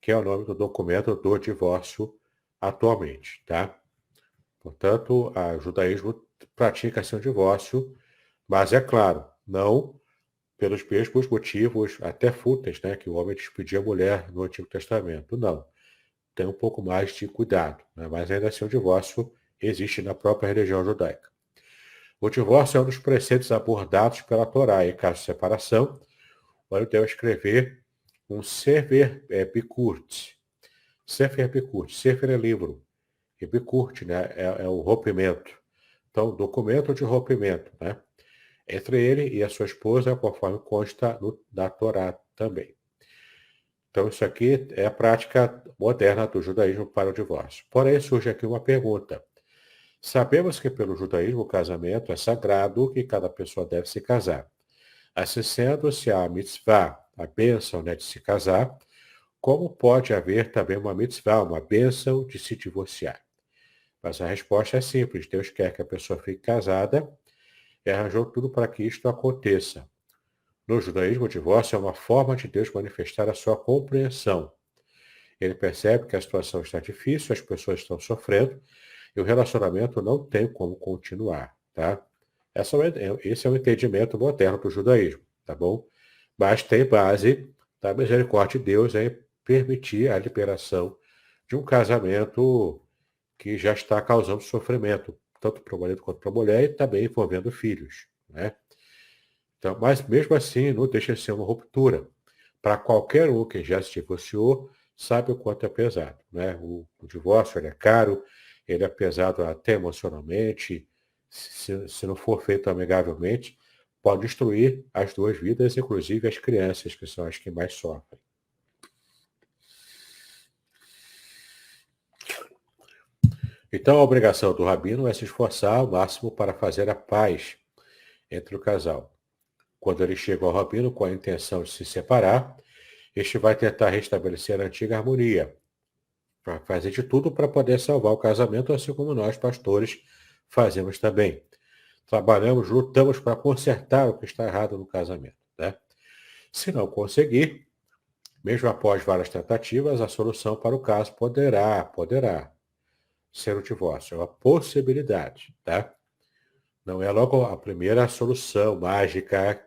que é o nome do documento do divórcio atualmente, tá? Portanto, o judaísmo pratica seu divórcio, mas é claro, não pelos mesmos motivos até fúteis, né, que o homem despedia a mulher no Antigo Testamento. Não. Tem um pouco mais de cuidado, né, mas ainda assim o divórcio existe na própria religião judaica. O divórcio é um dos preceitos abordados pela Torá. Em caso de separação, o homem deve escrever um Sefer Bikurt. Sefer Bikurt. Sefer é livro. E Bikurt, né, é o rompimento. Então, documento de rompimento, né? Entre ele e a sua esposa, conforme consta da Torá também. Então, isso aqui é a prática moderna do judaísmo para o divórcio. Porém, surge aqui uma pergunta. Sabemos que pelo judaísmo o casamento é sagrado e cada pessoa deve se casar. Assim sendo, se há a mitzvah, a bênção, né, de se casar, como pode haver também uma mitzvah, uma bênção de se divorciar? Mas a resposta é simples. Deus quer que a pessoa fique casada e arranjou tudo para que isto aconteça. No judaísmo, o divórcio é uma forma de Deus manifestar a sua compreensão. Ele percebe que a situação está difícil, as pessoas estão sofrendo e o relacionamento não tem como continuar, tá? Esse é o entendimento moderno do judaísmo, tá bom? Mas tem base da misericórdia de Deus em permitir a liberação de um casamento que já está causando sofrimento, tanto para o marido quanto para a mulher, e também envolvendo filhos, né? Então, mas mesmo assim, não deixa de ser uma ruptura. Para qualquer um que já se divorciou, sabe o quanto é pesado, né? O divórcio ele é caro, ele é pesado até emocionalmente, se não for feito amigavelmente, pode destruir as duas vidas, inclusive as crianças, que são as que mais sofrem. Então, a obrigação do rabino é se esforçar ao máximo para fazer a paz entre o casal. Quando ele chega ao rabino com a intenção de se separar, este vai tentar restabelecer a antiga harmonia, para fazer de tudo para poder salvar o casamento, assim como nós, pastores, fazemos também. Trabalhamos, lutamos para consertar o que está errado no casamento, né? Se não conseguir, mesmo após várias tentativas, a solução para o caso poderá ser o divórcio. É uma possibilidade, tá? Não é logo a primeira solução mágica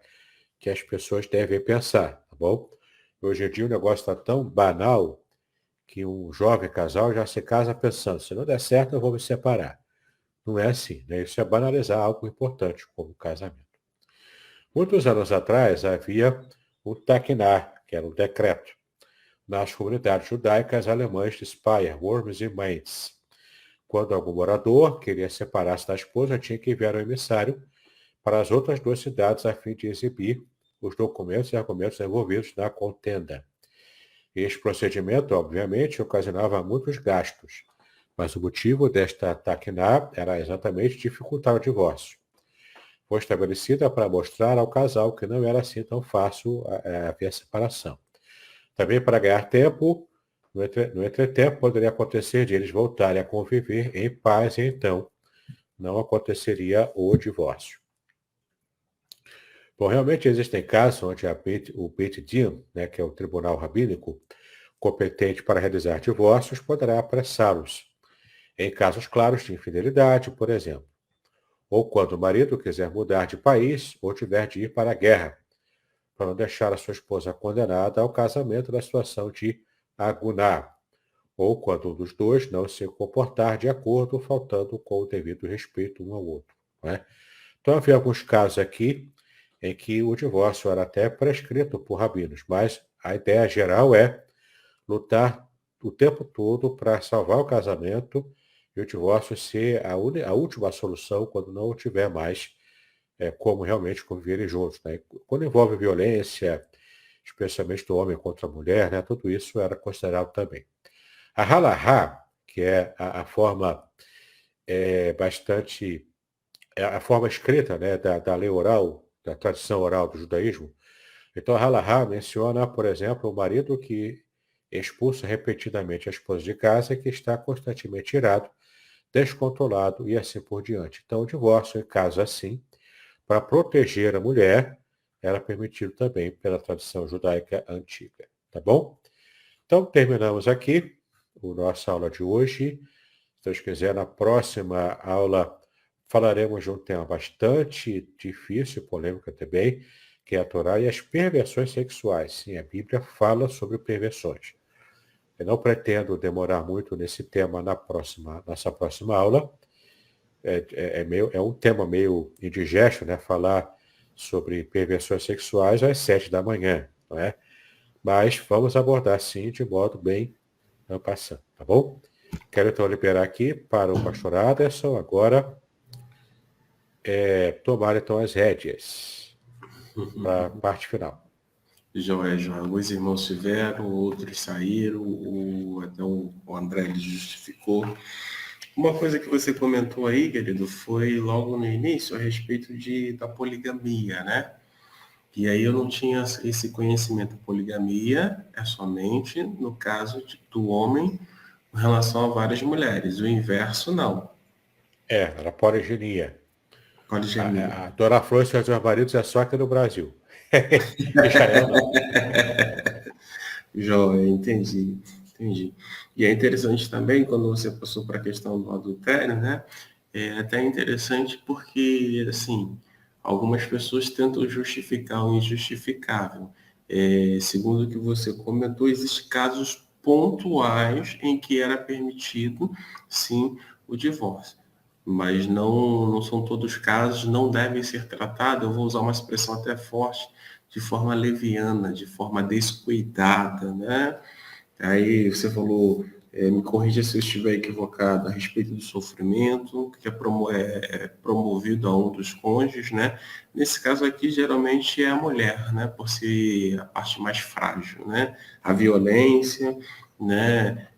que as pessoas devem pensar, tá bom? Hoje em dia o negócio está tão banal que um jovem casal já se casa pensando, se não der certo, eu vou me separar. Não é assim, né? Isso é banalizar algo importante, como o casamento. Muitos anos atrás havia o Taquinar, que era um decreto, nas comunidades judaicas alemãs de Speyer, Worms e Mainz. Quando algum morador queria separar-se da esposa, tinha que enviar um emissário para as outras duas cidades a fim de exibir os documentos e argumentos envolvidos na contenda. Este procedimento, obviamente, ocasionava muitos gastos, mas o motivo desta taquiná era exatamente dificultar o divórcio. Foi estabelecida para mostrar ao casal que não era assim tão fácil haver separação. Também para ganhar tempo, no entretempo poderia acontecer de eles voltarem a conviver em paz e então não aconteceria o divórcio. Bom, realmente existem casos onde o Beit Din, né, que é o tribunal rabínico competente para realizar divórcios, poderá apressá-los, em casos claros de infidelidade, por exemplo, ou quando o marido quiser mudar de país ou tiver de ir para a guerra, para não deixar a sua esposa condenada ao casamento na situação de aguná, ou quando um dos dois não se comportar de acordo, faltando com o devido respeito um ao outro. Não é? Então havia alguns casos aqui em que o divórcio era até prescrito por rabinos, mas a ideia geral é lutar o tempo todo para salvar o casamento e o divórcio ser a última solução quando não tiver mais como realmente conviverem juntos. Né? Quando envolve violência, especialmente do homem contra a mulher, né? Tudo isso era considerado também. A halahá, que é a forma a forma escrita, né, da lei oral, da tradição oral do judaísmo. Então, a halahá menciona, por exemplo, o marido que expulsa repetidamente a esposa de casa e que está constantemente irado, descontrolado e assim por diante. Então, o divórcio, em caso assim, para proteger a mulher, era permitido também pela tradição judaica antiga. Tá bom? Então, terminamos aqui a nossa aula de hoje. Se Deus quiser, na próxima aula falaremos de um tema bastante difícil, polêmico também, que é a Torá e as perversões sexuais. Sim, a Bíblia fala sobre perversões. Eu não pretendo demorar muito nesse tema nessa próxima aula. É um tema meio indigesto, né? Falar sobre perversões sexuais às 7 da manhã, não é? Mas vamos abordar, sim, de modo bem passando, tá bom? Quero então liberar aqui para o pastor Aderson agora tomar então as rédeas para a parte final. Joia, joia. Alguns irmãos tiveram, outros saíram, até o André ele justificou. Uma coisa que você comentou aí, querido, foi logo no início a respeito da poligamia, né? E aí eu não tinha esse conhecimento. Poligamia é somente no caso do homem com relação a várias mulheres. O inverso, não. Era poliginia. Poligamia. A Dona Flor e seus maridos é só aqui no Brasil. Israel não. Joia, entendi, entendi. E é interessante também, quando você passou para a questão do adultério, né? É até interessante porque, assim, algumas pessoas tentam justificar o injustificável. Segundo o que você comentou, existem casos pontuais em que era permitido, sim, o divórcio. Mas não são todos os casos, não devem ser tratados, eu vou usar uma expressão até forte, de forma leviana, de forma descuidada, né? Aí você falou, me corrija se eu estiver equivocado, a respeito do sofrimento que é promovido a um dos cônjuges, né? Nesse caso aqui, geralmente é a mulher, né? Por ser a parte mais frágil, né? A violência, né?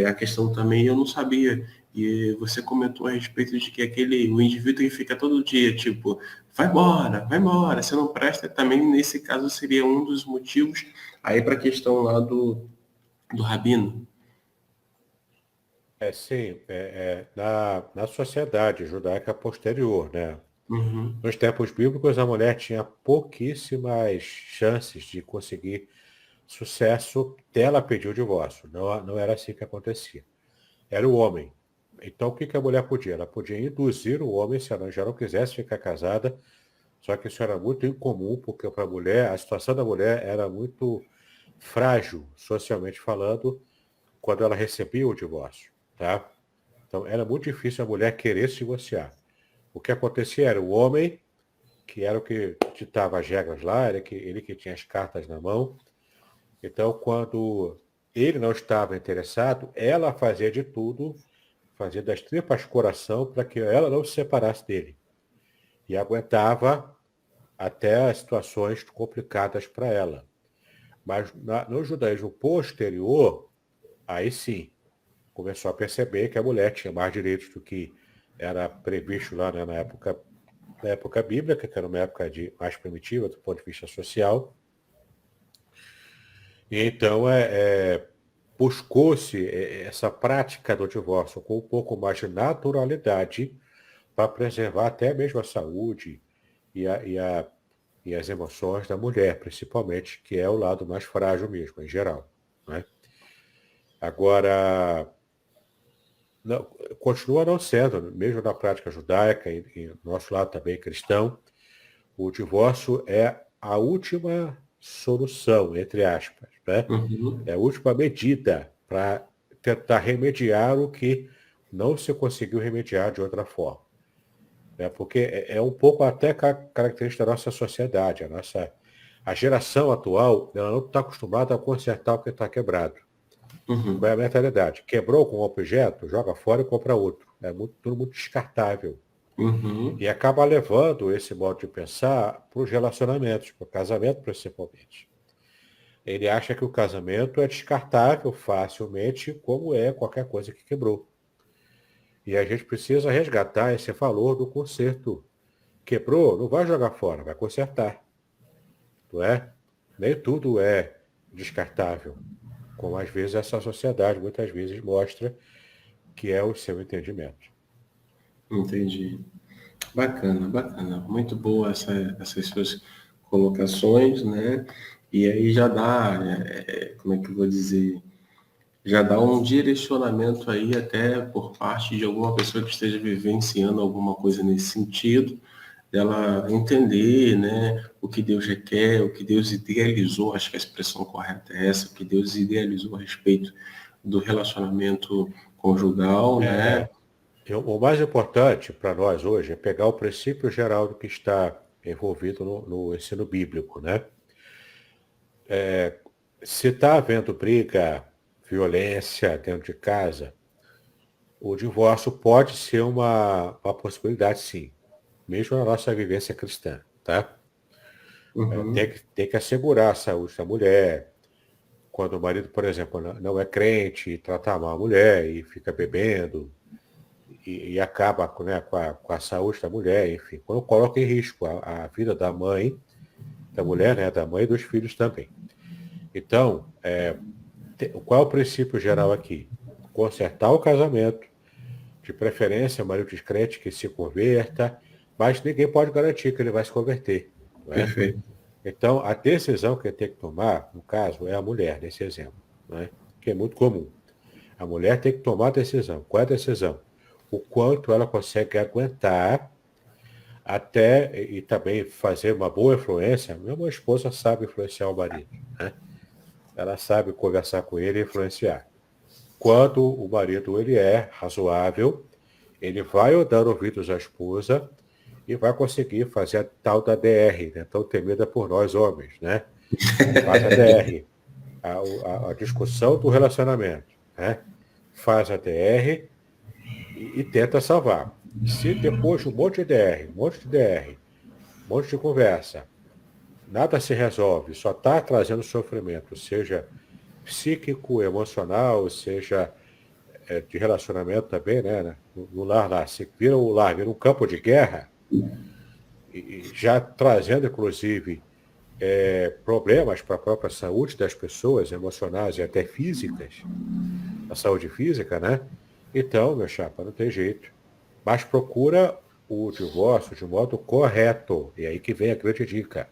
A questão também, eu não sabia, e você comentou a respeito de que o indivíduo que fica todo dia, tipo, vai embora, você não presta, também nesse caso seria um dos motivos aí para a questão lá do rabino. sim, na sociedade judaica posterior, né? Uhum. Nos tempos bíblicos, a mulher tinha pouquíssimas chances de conseguir sucesso até ela pedir o divórcio. Não, não era assim que acontecia. Era o homem. Então, o que que a mulher podia? Ela podia induzir o homem, se ela já não quisesse ficar casada, só que isso era muito incomum, porque para a mulher, a situação da mulher era muito frágil, socialmente falando, quando ela recebia o divórcio, tá? Então, era muito difícil a mulher querer se divorciar. O que acontecia era o homem, que era o que ditava as regras lá, ele que tinha as cartas na mão. Então, quando ele não estava interessado, ela fazia de tudo, fazia das tripas coração para que ela não se separasse dele. E aguentava até as situações complicadas para ela. Mas no judaísmo posterior, aí sim, começou a perceber que a mulher tinha mais direitos do que era previsto lá, né, na época bíblica, que era uma época mais primitiva do ponto de vista social. E então buscou-se essa prática do divórcio com um pouco mais de naturalidade para preservar até mesmo a saúde e, a, e, a, e as emoções da mulher, principalmente, que é o lado mais frágil mesmo, em geral. Né? Agora, não, continua não sendo, mesmo na prática judaica e no nosso lado também cristão, o divórcio é a última solução, entre aspas, né? É Uhum. a última medida para tentar remediar o que não se conseguiu remediar de outra forma. Né? Porque é um pouco até característica da nossa sociedade. A geração atual ela não está acostumada a consertar o que está quebrado. Qual é Uhum. a mentalidade? Quebrou com um objeto, joga fora e compra outro. Tudo muito descartável. E Uhum. acaba levando esse modo de pensar para os relacionamentos, para o casamento principalmente. Ele acha que o casamento é descartável facilmente, como é qualquer coisa que quebrou. E a gente precisa resgatar esse valor do conserto. Quebrou, não vai jogar fora, vai consertar. Não é? Nem tudo é descartável, como às vezes essa sociedade muitas vezes mostra que é o seu entendimento. Entendi. Bacana, bacana. Muito boa essas suas colocações, né? E aí já dá, como é que eu vou dizer? Já dá um direcionamento aí até por parte de alguma pessoa que esteja vivenciando alguma coisa nesse sentido, dela entender, né, o que Deus requer, o que Deus idealizou, acho que a expressão correta é essa, o que Deus idealizou a respeito do relacionamento conjugal, né? É, o mais importante para nós hoje é pegar o princípio geral do que está envolvido no ensino bíblico, né? Se está havendo briga, violência dentro de casa, o divórcio pode ser uma possibilidade, sim, mesmo na nossa vivência cristã, tá? Uhum. Tem que assegurar a saúde da mulher. Quando o marido, por exemplo, não é crente, e trata mal a mulher e fica bebendo e acaba, né, com a saúde da mulher, enfim, quando coloca em risco a vida da mãe, da mulher, né, da mãe e dos filhos também. Então, qual é o princípio geral aqui? Consertar o casamento, de preferência, o marido descrente que se converta, mas ninguém pode garantir que ele vai se converter, não é? Perfeito. Então, a decisão que tem que tomar, no caso, é a mulher, nesse exemplo, não é? Que é muito comum. A mulher tem que tomar a decisão. Qual é a decisão? O quanto ela consegue aguentar até e também fazer uma boa influência. Minha esposa sabe influenciar o marido, né? Ela sabe conversar com ele e influenciar. Quando o marido ele é razoável, ele vai dando ouvidos à esposa e vai conseguir fazer a tal da DR, né? Tão temida por nós homens, né? Faz a DR, a discussão do relacionamento, né? Faz a DR e tenta salvar. Se depois de um monte de DR, um monte de DR, um monte de conversa, nada se resolve, só está trazendo sofrimento, seja psíquico, emocional, seja de relacionamento também, né? No lar lá, se vira o lar, vira um campo de guerra, e já trazendo, inclusive, problemas para a própria saúde das pessoas, emocionais e até físicas, a saúde física, né? Então, meu chapa, não tem jeito. Mas procura o divórcio de modo correto. E aí que vem a grande dica.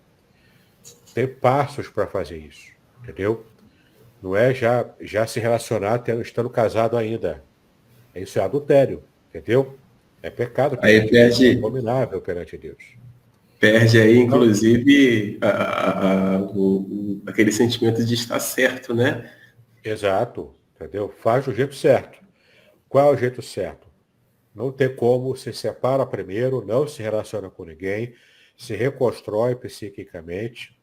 Tem passos para fazer isso, entendeu? Não é já se relacionar estando casado ainda. Isso é adultério, entendeu? É pecado Aí perante Deus, é perde, abominável perante Deus. perde aí, Então, inclusive, aquele sentimento de estar certo, né? exato, entendeu? Faz do jeito certo. Qual é o jeito certo? Não tem como, se separa primeiro, não se relaciona com ninguém, se reconstrói psiquicamente,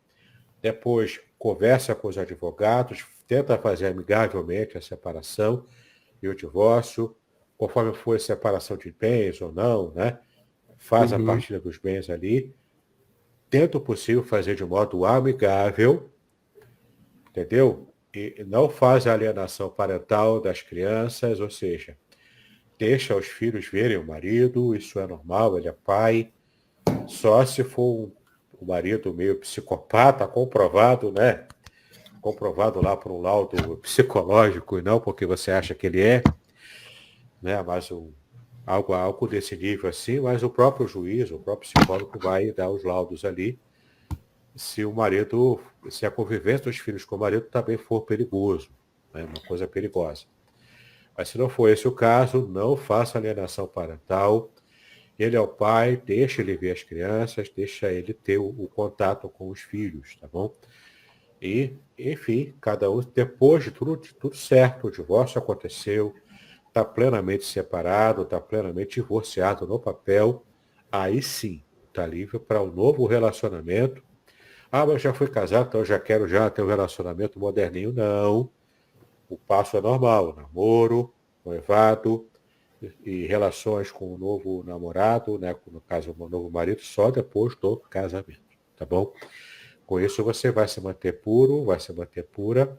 depois conversa com os advogados, tenta fazer amigavelmente a separação e o divórcio, conforme for a separação de bens ou não, né? Faz a Uhum. partilha dos bens ali, tenta o possível fazer de modo amigável, entendeu? E não faz a alienação parental das crianças, ou seja, deixa os filhos verem o marido, isso é normal, ele é pai, só se for um marido meio psicopata, comprovado, né? Comprovado lá por um laudo psicológico e não porque você acha que ele é, né? Mas algo desse nível assim, mas o próprio juiz, o próprio psicólogo vai dar os laudos ali se o marido, se a convivência dos filhos com o marido também for perigoso, né? Uma coisa perigosa. Mas se não for esse o caso, não faça alienação parental. Ele é o pai, deixa ele ver as crianças, deixa ele ter o contato com os filhos, tá bom? E, enfim, cada um, depois de tudo certo, o divórcio aconteceu, está plenamente separado, está plenamente divorciado no papel, aí sim, está livre para um novo relacionamento. Ah, mas já fui casado, então já quero já ter um relacionamento moderninho. Não. O passo é normal, namoro, noivado e relações com o novo namorado, né, no caso, o novo marido, só depois do casamento, tá bom? Com isso você vai se manter puro, vai se manter pura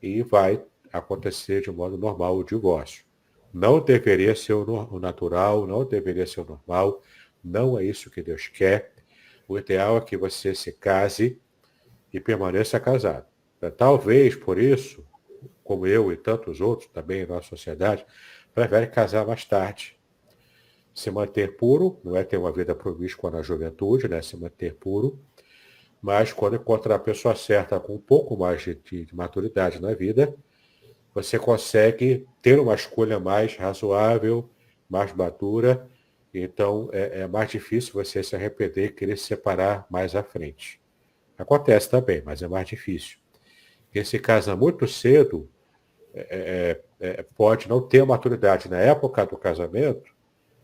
e vai acontecer de modo normal o divórcio. Não deveria ser o natural, não deveria ser o normal, não é isso que Deus quer. O ideal é que você se case e permaneça casado. Talvez por isso, como eu e tantos outros também em nossa sociedade, prefere casar mais tarde. Se manter puro, não é ter uma vida promíscua na juventude, né? Se manter puro, mas quando encontrar a pessoa certa com um pouco mais de maturidade na vida, você consegue ter uma escolha mais razoável, mais madura, então é mais difícil você se arrepender e querer se separar mais à frente. Acontece também, mas é mais difícil. Quem se casa muito cedo pode não ter maturidade na época do casamento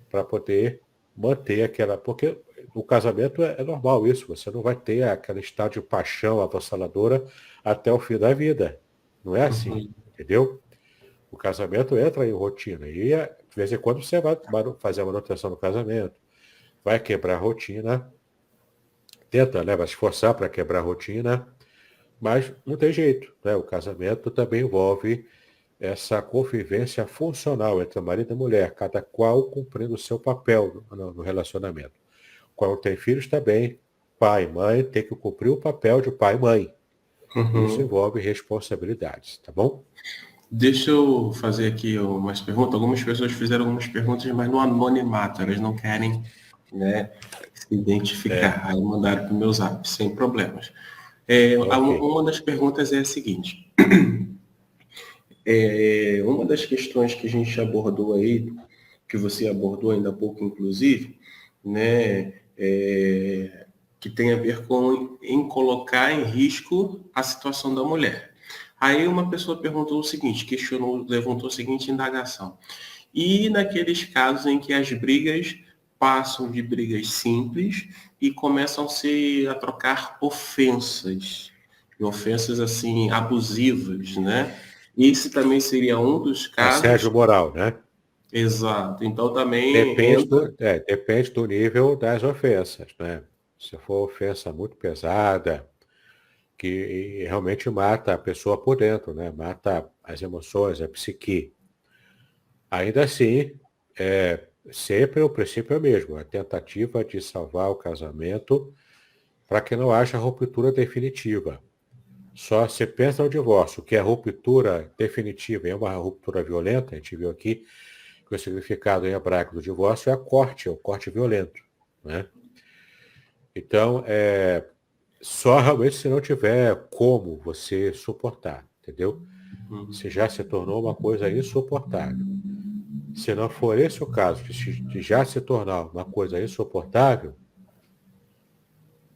para poder manter aquela. Porque no casamento é normal isso, você não vai ter aquele estado de paixão avassaladora até o fim da vida. Não é assim, Uhum. entendeu? O casamento entra em rotina. E de vez em quando você vai fazer a manutenção do casamento, vai quebrar a rotina, tenta, né, vai se esforçar para quebrar a rotina, mas não tem jeito. Né? O casamento também envolve essa convivência funcional entre marido e mulher, cada qual cumprindo o seu papel no relacionamento. Quando tem filhos também, pai e mãe tem que cumprir o papel de pai e mãe. Isso Uhum. envolve responsabilidades, tá bom? Deixa eu fazer aqui umas perguntas. Algumas pessoas fizeram algumas perguntas, mas no anonimato, elas não querem, né, se É, identificar. Aí mandaram para o meu zap, sem problemas. ok. Uma das perguntas é a seguinte: uma das questões que a gente abordou aí, que você abordou ainda há pouco, inclusive, né, que tem a ver com em colocar em risco a situação da mulher. Aí uma pessoa perguntou o seguinte, questionou, levantou a seguinte indagação. E naqueles casos em que as brigas passam de brigas simples e começam a trocar ofensas, e ofensas assim abusivas, né? Esse também seria um dos casos. Assédio moral, né? Exato. Então também entra. Depende do nível das ofensas, né? Se for ofensa muito pesada, que realmente mata a pessoa por dentro, né? Mata as emoções, a psique. Ainda assim, sempre o princípio é o mesmo, a tentativa de salvar o casamento para que não haja ruptura definitiva. Só se pensa no divórcio, que a ruptura definitiva é uma ruptura violenta, a gente viu aqui, que o significado em hebraico do divórcio é o corte violento, né? Então, só realmente se não tiver como você suportar, entendeu? Se já se tornou uma coisa insuportável. Se não for esse o caso, de já se tornar uma coisa insuportável,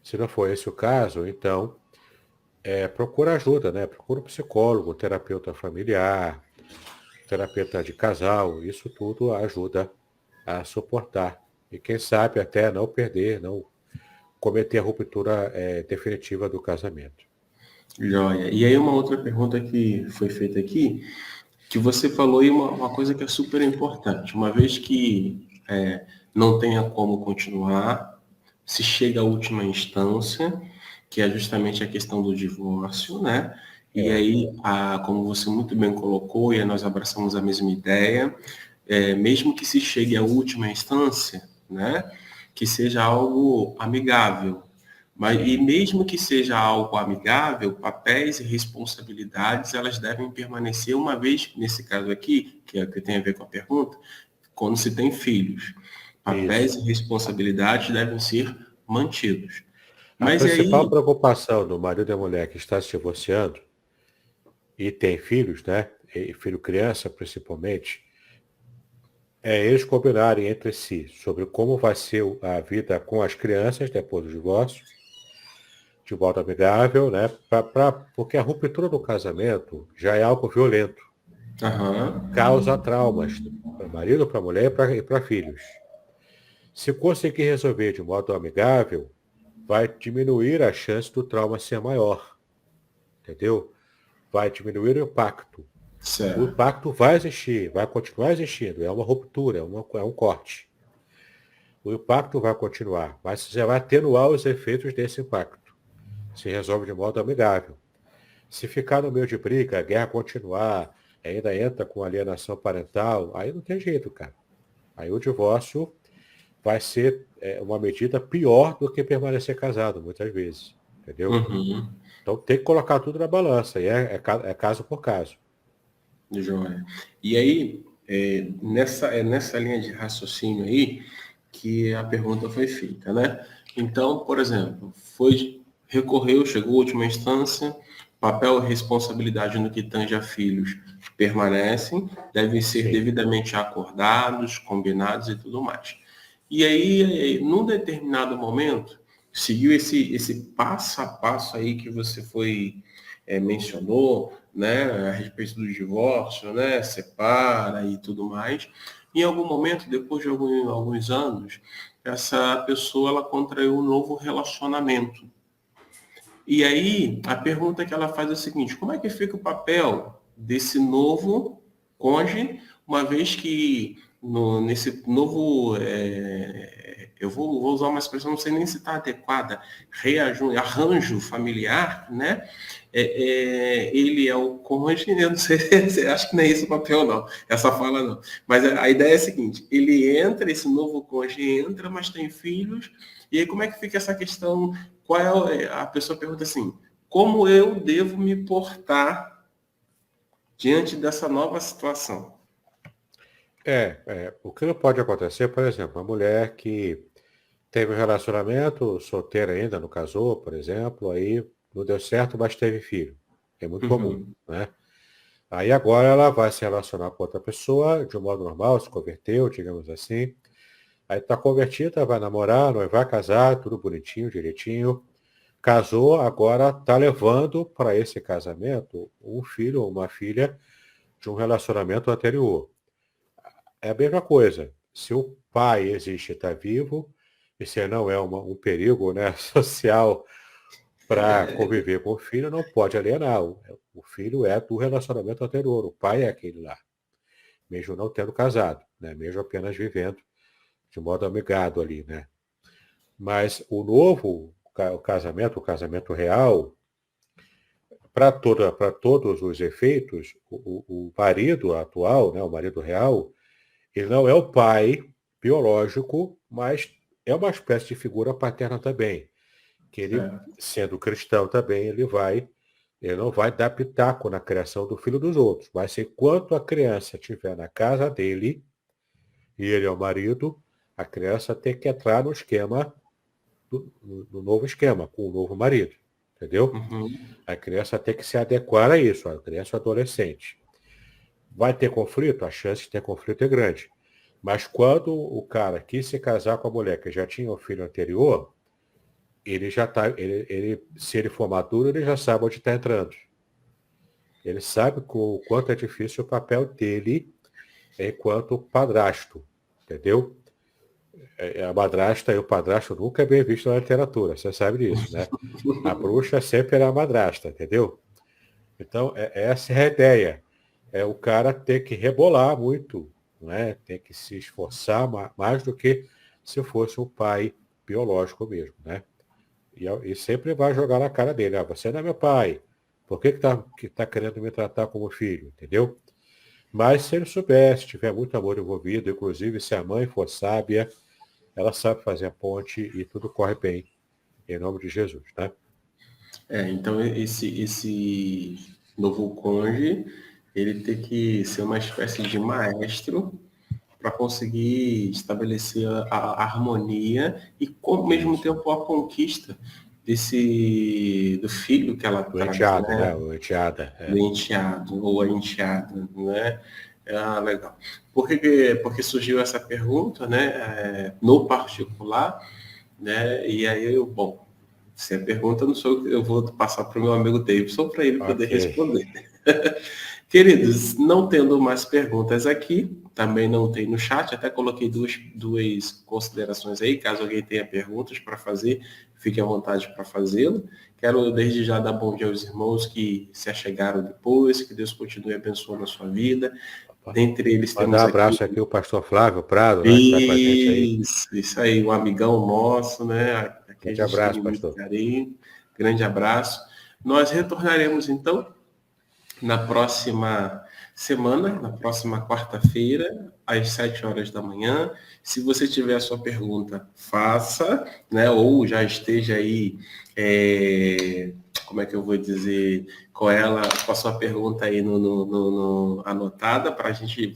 se não for esse o caso, então procura ajuda, né? Procura um psicólogo, um terapeuta familiar, terapeuta de casal, isso tudo ajuda a suportar. E quem sabe até não perder, não cometer a ruptura definitiva do casamento. Joia. E aí uma outra pergunta que foi feita aqui, que você falou aí uma coisa que é super importante. Uma vez que não tenha como continuar, se chega à última instância, que é justamente a questão do divórcio, né? E aí, como você muito bem colocou, e nós abraçamos a mesma ideia, mesmo que se chegue à última instância, né? Que seja algo amigável. E mesmo que seja algo amigável, papéis e responsabilidades, elas devem permanecer uma vez, nesse caso aqui, que é o que tem a ver com a pergunta, quando se tem filhos. Papéis Isso. e responsabilidades devem ser mantidos. A Mas e principal aí, preocupação do marido e da mulher que está se divorciando e tem filhos, né? E filho criança principalmente, é eles combinarem entre si sobre como vai ser a vida com as crianças depois do divórcio, de modo amigável, né? Porque a ruptura do casamento já é algo violento, causa traumas para marido, para mulher e para filhos. Se conseguir resolver de modo amigável, vai diminuir a chance do trauma ser maior, entendeu? Vai diminuir o impacto. O certo, impacto vai existir, vai continuar existindo, é uma ruptura, é um corte. O impacto vai continuar, mas você vai atenuar os efeitos desse impacto. Se resolve de modo amigável. Se ficar no meio de briga, a guerra continuar, ainda entra com alienação parental, aí não tem jeito, cara. Aí o divórcio vai ser uma medida pior do que permanecer casado, muitas vezes. Entendeu? uhum, Então tem que colocar tudo na balança, e é caso por caso. joia. E aí, nessa linha de raciocínio aí que a pergunta foi feita, né? Então, por exemplo, recorreu, chegou à última instância, papel e responsabilidade no que tange a filhos permanecem, devem ser Sim. devidamente acordados, combinados e tudo mais. E aí, num determinado momento, seguiu esse passo a passo aí que você mencionou, né, a respeito do divórcio, né, separa e tudo mais. Em algum momento, depois de alguns anos, essa pessoa ela contraiu um novo relacionamento. E aí, a pergunta que ela faz é a seguinte: como é que fica o papel desse novo cônjuge, uma vez que nesse novo, eu vou usar uma expressão, não sei nem se está adequada, arranjo familiar, né? Ele é o cônjuge, eu não sei, acho que não é esse o papel, não, essa fala não. Mas a ideia é a seguinte: ele entra, esse novo cônjuge entra, mas tem filhos, e aí como é que fica essa questão? A pessoa pergunta assim: como eu devo me portar diante dessa nova situação? O que não pode acontecer, por exemplo, uma mulher que teve um relacionamento, solteira ainda, não casou, por exemplo, aí não deu certo, mas teve filho. É muito comum, Uhum, né? Aí agora ela vai se relacionar com outra pessoa de um modo normal, se converteu, digamos assim. Aí está convertida, vai namorar, não vai casar, tudo bonitinho, direitinho. Casou, agora está levando para esse casamento um filho ou uma filha de um relacionamento anterior. É a mesma coisa. Se o pai existe e está vivo, e se não é um perigo, né, social para conviver com o filho, não pode alienar. O filho é do relacionamento anterior, o pai é aquele lá, mesmo não tendo casado, né, mesmo apenas vivendo de modo amigado ali, né. Mas o novo o casamento real, para todos os efeitos, o marido atual, né, o marido real, ele não é o pai biológico, mas é uma espécie de figura paterna também, que ele, certo. sendo cristão também, ele não vai dar pitaco na criação do filho dos outros, mas enquanto a criança estiver na casa dele, e ele é o marido, a criança tem que entrar no esquema, no novo esquema, com o novo marido. Entendeu? Uhum. A criança tem que se adequar a isso, a criança ou adolescente. Vai ter conflito? A chance de ter conflito é grande. Mas quando o cara quis se casar com a mulher que já tinha um filho anterior, ele já está, se ele for maduro, ele já sabe onde está entrando. Ele sabe o quanto é difícil o papel dele enquanto padrasto, entendeu? A madrasta e o padrasto nunca é bem visto na literatura, você sabe disso, né? A bruxa sempre era a madrasta, entendeu? Então, essa é a ideia. É o cara ter que rebolar muito, né? Tem que se esforçar mais do que se fosse um pai biológico mesmo, né? E sempre vai jogar na cara dele, você não é meu pai, por que tá querendo me tratar como filho, entendeu? Mas se ele soubesse, tiver muito amor envolvido, inclusive se a mãe for sábia, ela sabe fazer a ponte e tudo corre bem, em nome de Jesus, né? Então esse novo cônjuge, ele tem que ser uma espécie de maestro para conseguir estabelecer a harmonia e, ao mesmo Isso. tempo, a conquista do filho que ela O traz, enteado, né? né? O enteada. Do enteado ou a enteada, né? Legal. Porque surgiu essa pergunta, né? No particular, né? E aí bom, se a pergunta não sou eu vou passar para o meu amigo Davidson para ele poder Ok. responder. Queridos, não tendo mais perguntas aqui, também não tem no chat, até coloquei duas considerações aí, caso alguém tenha perguntas para fazer, fique à vontade para fazê-lo. Quero desde já dar bom dia aos irmãos que se achegaram depois, que Deus continue abençoando a sua vida. Dentre eles Mandar temos um aqui abraço aqui o pastor Flávio Prado, né? Que está com a gente aí. isso aí, um amigão nosso, né? Aqui a Grande gente tem abraço, muito pastor. carinho. Grande abraço. Nós retornaremos então na próxima semana, na próxima quarta-feira, às 7 horas da manhã. Se você tiver a sua pergunta, faça, né? Ou já esteja aí, como é que eu vou dizer, com a sua pergunta aí anotada para a gente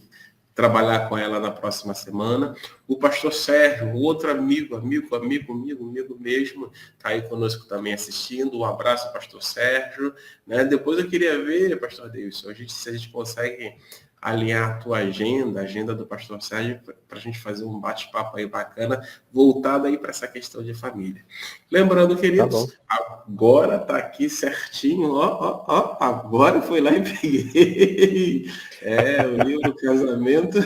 trabalhar com ela na próxima semana. O pastor Sérgio, outro amigo mesmo, está aí conosco também assistindo. Um abraço, pastor Sérgio. Né? Depois eu queria ver, pastor Davidson, se a gente consegue alinhar a tua agenda, a agenda do pastor Sérgio, para a gente fazer um bate-papo aí bacana, voltado aí para essa questão de família. Lembrando, Tá bom. queridos, agora tá aqui certinho, agora foi lá e peguei. O livro Casamento,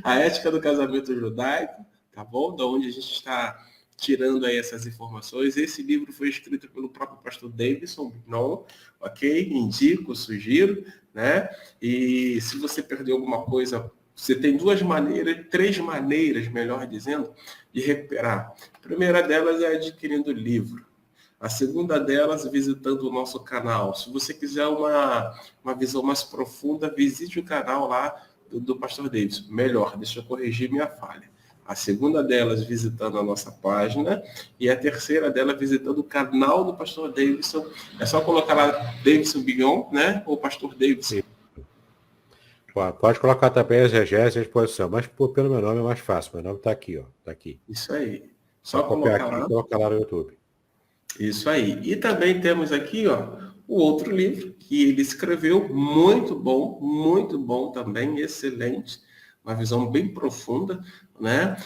a ética do casamento judaico, tá bom? Da onde a gente está tirando aí essas informações. Esse livro foi escrito pelo próprio pastor Davidson, não, ok? Indico, sugiro, né? E se você perdeu alguma coisa, você tem três maneiras, melhor dizendo, de recuperar. A primeira delas é adquirindo o livro. A segunda delas, visitando o nosso canal. Se você quiser uma visão mais profunda, visite o canal lá do Pastor Davidson. Melhor, deixa eu corrigir minha falha. A segunda delas, visitando a nossa página. E a terceira delas, visitando o canal do Pastor Davidson. É só colocar lá Davidson Bignon, né? Ou Pastor Davidson. Pode colocar também as regés à disposição, mas pelo meu nome é mais fácil. Meu nome está aqui, ó. Tá aqui. Isso aí. Só Só copiar colocar aqui e lá. colocar lá no YouTube. Isso aí. E também temos aqui, ó, o outro livro que ele escreveu, muito bom também, excelente, uma visão bem profunda, né,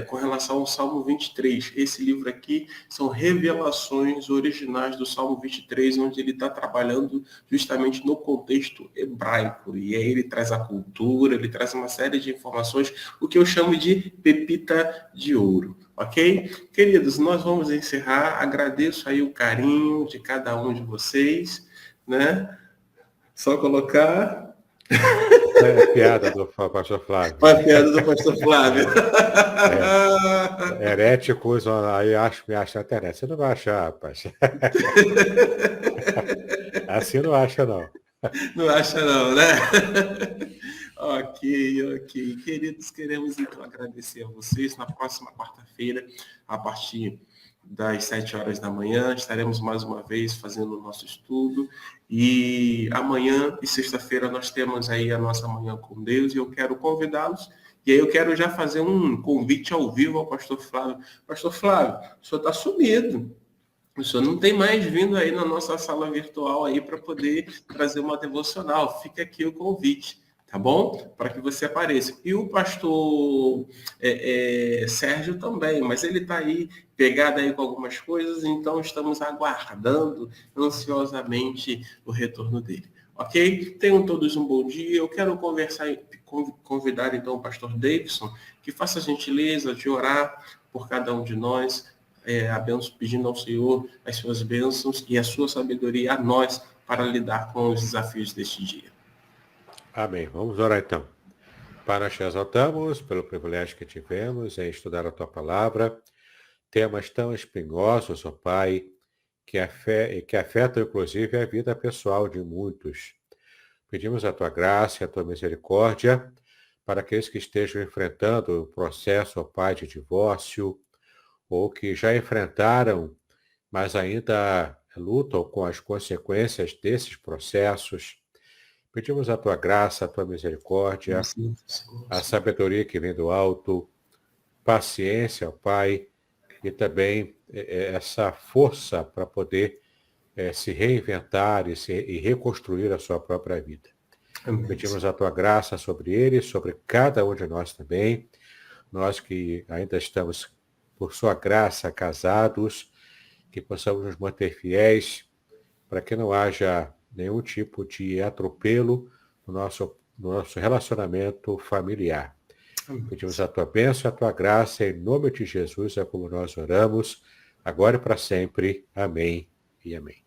com relação ao Salmo 23. Esse livro aqui são revelações originais do Salmo 23, onde ele está trabalhando justamente no contexto hebraico. E aí ele traz a cultura, ele traz uma série de informações, o que eu chamo de pepita de ouro. Ok? Queridos, nós vamos encerrar. Agradeço aí o carinho de cada um de vocês, né? Só colocar Piada do pastor Flávio. a piada do pastor Flávio. Heréticos, aí me acha na internet. Você não vai achar, rapaz. Assim não acha, não. Não acha não, né? Ok. Queridos, queremos então agradecer a vocês. Na próxima quarta-feira, a partir das 7 horas da manhã, estaremos mais uma vez fazendo o nosso estudo. E amanhã e sexta-feira nós temos aí a nossa Manhã com Deus e eu quero convidá-los E aí eu quero já fazer um convite ao vivo ao pastor Flávio. Pastor Flávio, o senhor está sumido. O senhor não tem mais vindo aí na nossa sala virtual aí para poder trazer uma devocional. Fica aqui o convite, tá bom? Para que você apareça. E o pastor Sérgio também, mas ele está aí pegado aí com algumas coisas, então estamos aguardando ansiosamente o retorno dele. Ok? Tenham todos um bom dia. Eu quero convidar então o pastor Davidson que faça a gentileza de orar por cada um de nós, pedindo ao Senhor as suas bênçãos e a sua sabedoria a nós para lidar com os desafios deste dia. Amém. Vamos orar então. Pai, nós te exaltamos pelo privilégio que tivemos em estudar a tua palavra, temas tão espinhosos, ó Pai, que afetam inclusive a vida pessoal de muitos. Pedimos a tua graça e a tua misericórdia para aqueles que estejam enfrentando o processo, ó Pai, de divórcio, ou que já enfrentaram, mas ainda lutam com as consequências desses processos. Pedimos a tua graça, a tua misericórdia, a sabedoria que vem do alto, paciência, ó Pai, e também essa força para poder se reinventar e reconstruir a sua própria vida. Amém. Pedimos a tua graça sobre eles, sobre cada um de nós também, nós que ainda estamos, por sua graça, casados, que possamos nos manter fiéis, para que não haja nenhum tipo de atropelo no nosso relacionamento familiar. Amém. Pedimos a tua bênção, a tua graça, em nome de Jesus, é como nós oramos, agora e para sempre. Amém e amém.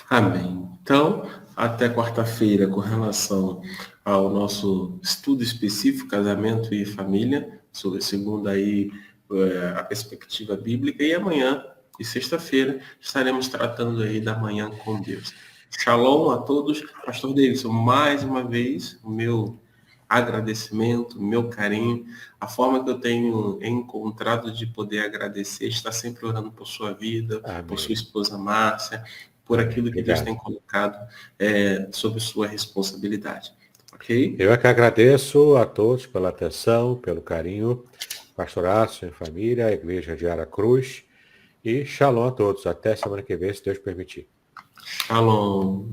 Amém. Então, até quarta-feira, com relação ao nosso estudo específico, casamento e família, segundo aí a perspectiva bíblica, e amanhã e sexta-feira estaremos tratando aí da manhã com Deus. Shalom a todos. Pastor Davidson, mais uma vez, o meu agradecimento, o meu carinho, a forma que eu tenho encontrado de poder agradecer, estar sempre orando por sua vida, Amém. por sua esposa Márcia, por aquilo que Deus tem colocado sob sua responsabilidade. Ok? Eu é que agradeço a todos pela atenção, pelo carinho. Pastoraço em família, a Igreja de Aracruz. E shalom a todos. Até semana que vem, se Deus permitir. Shalom.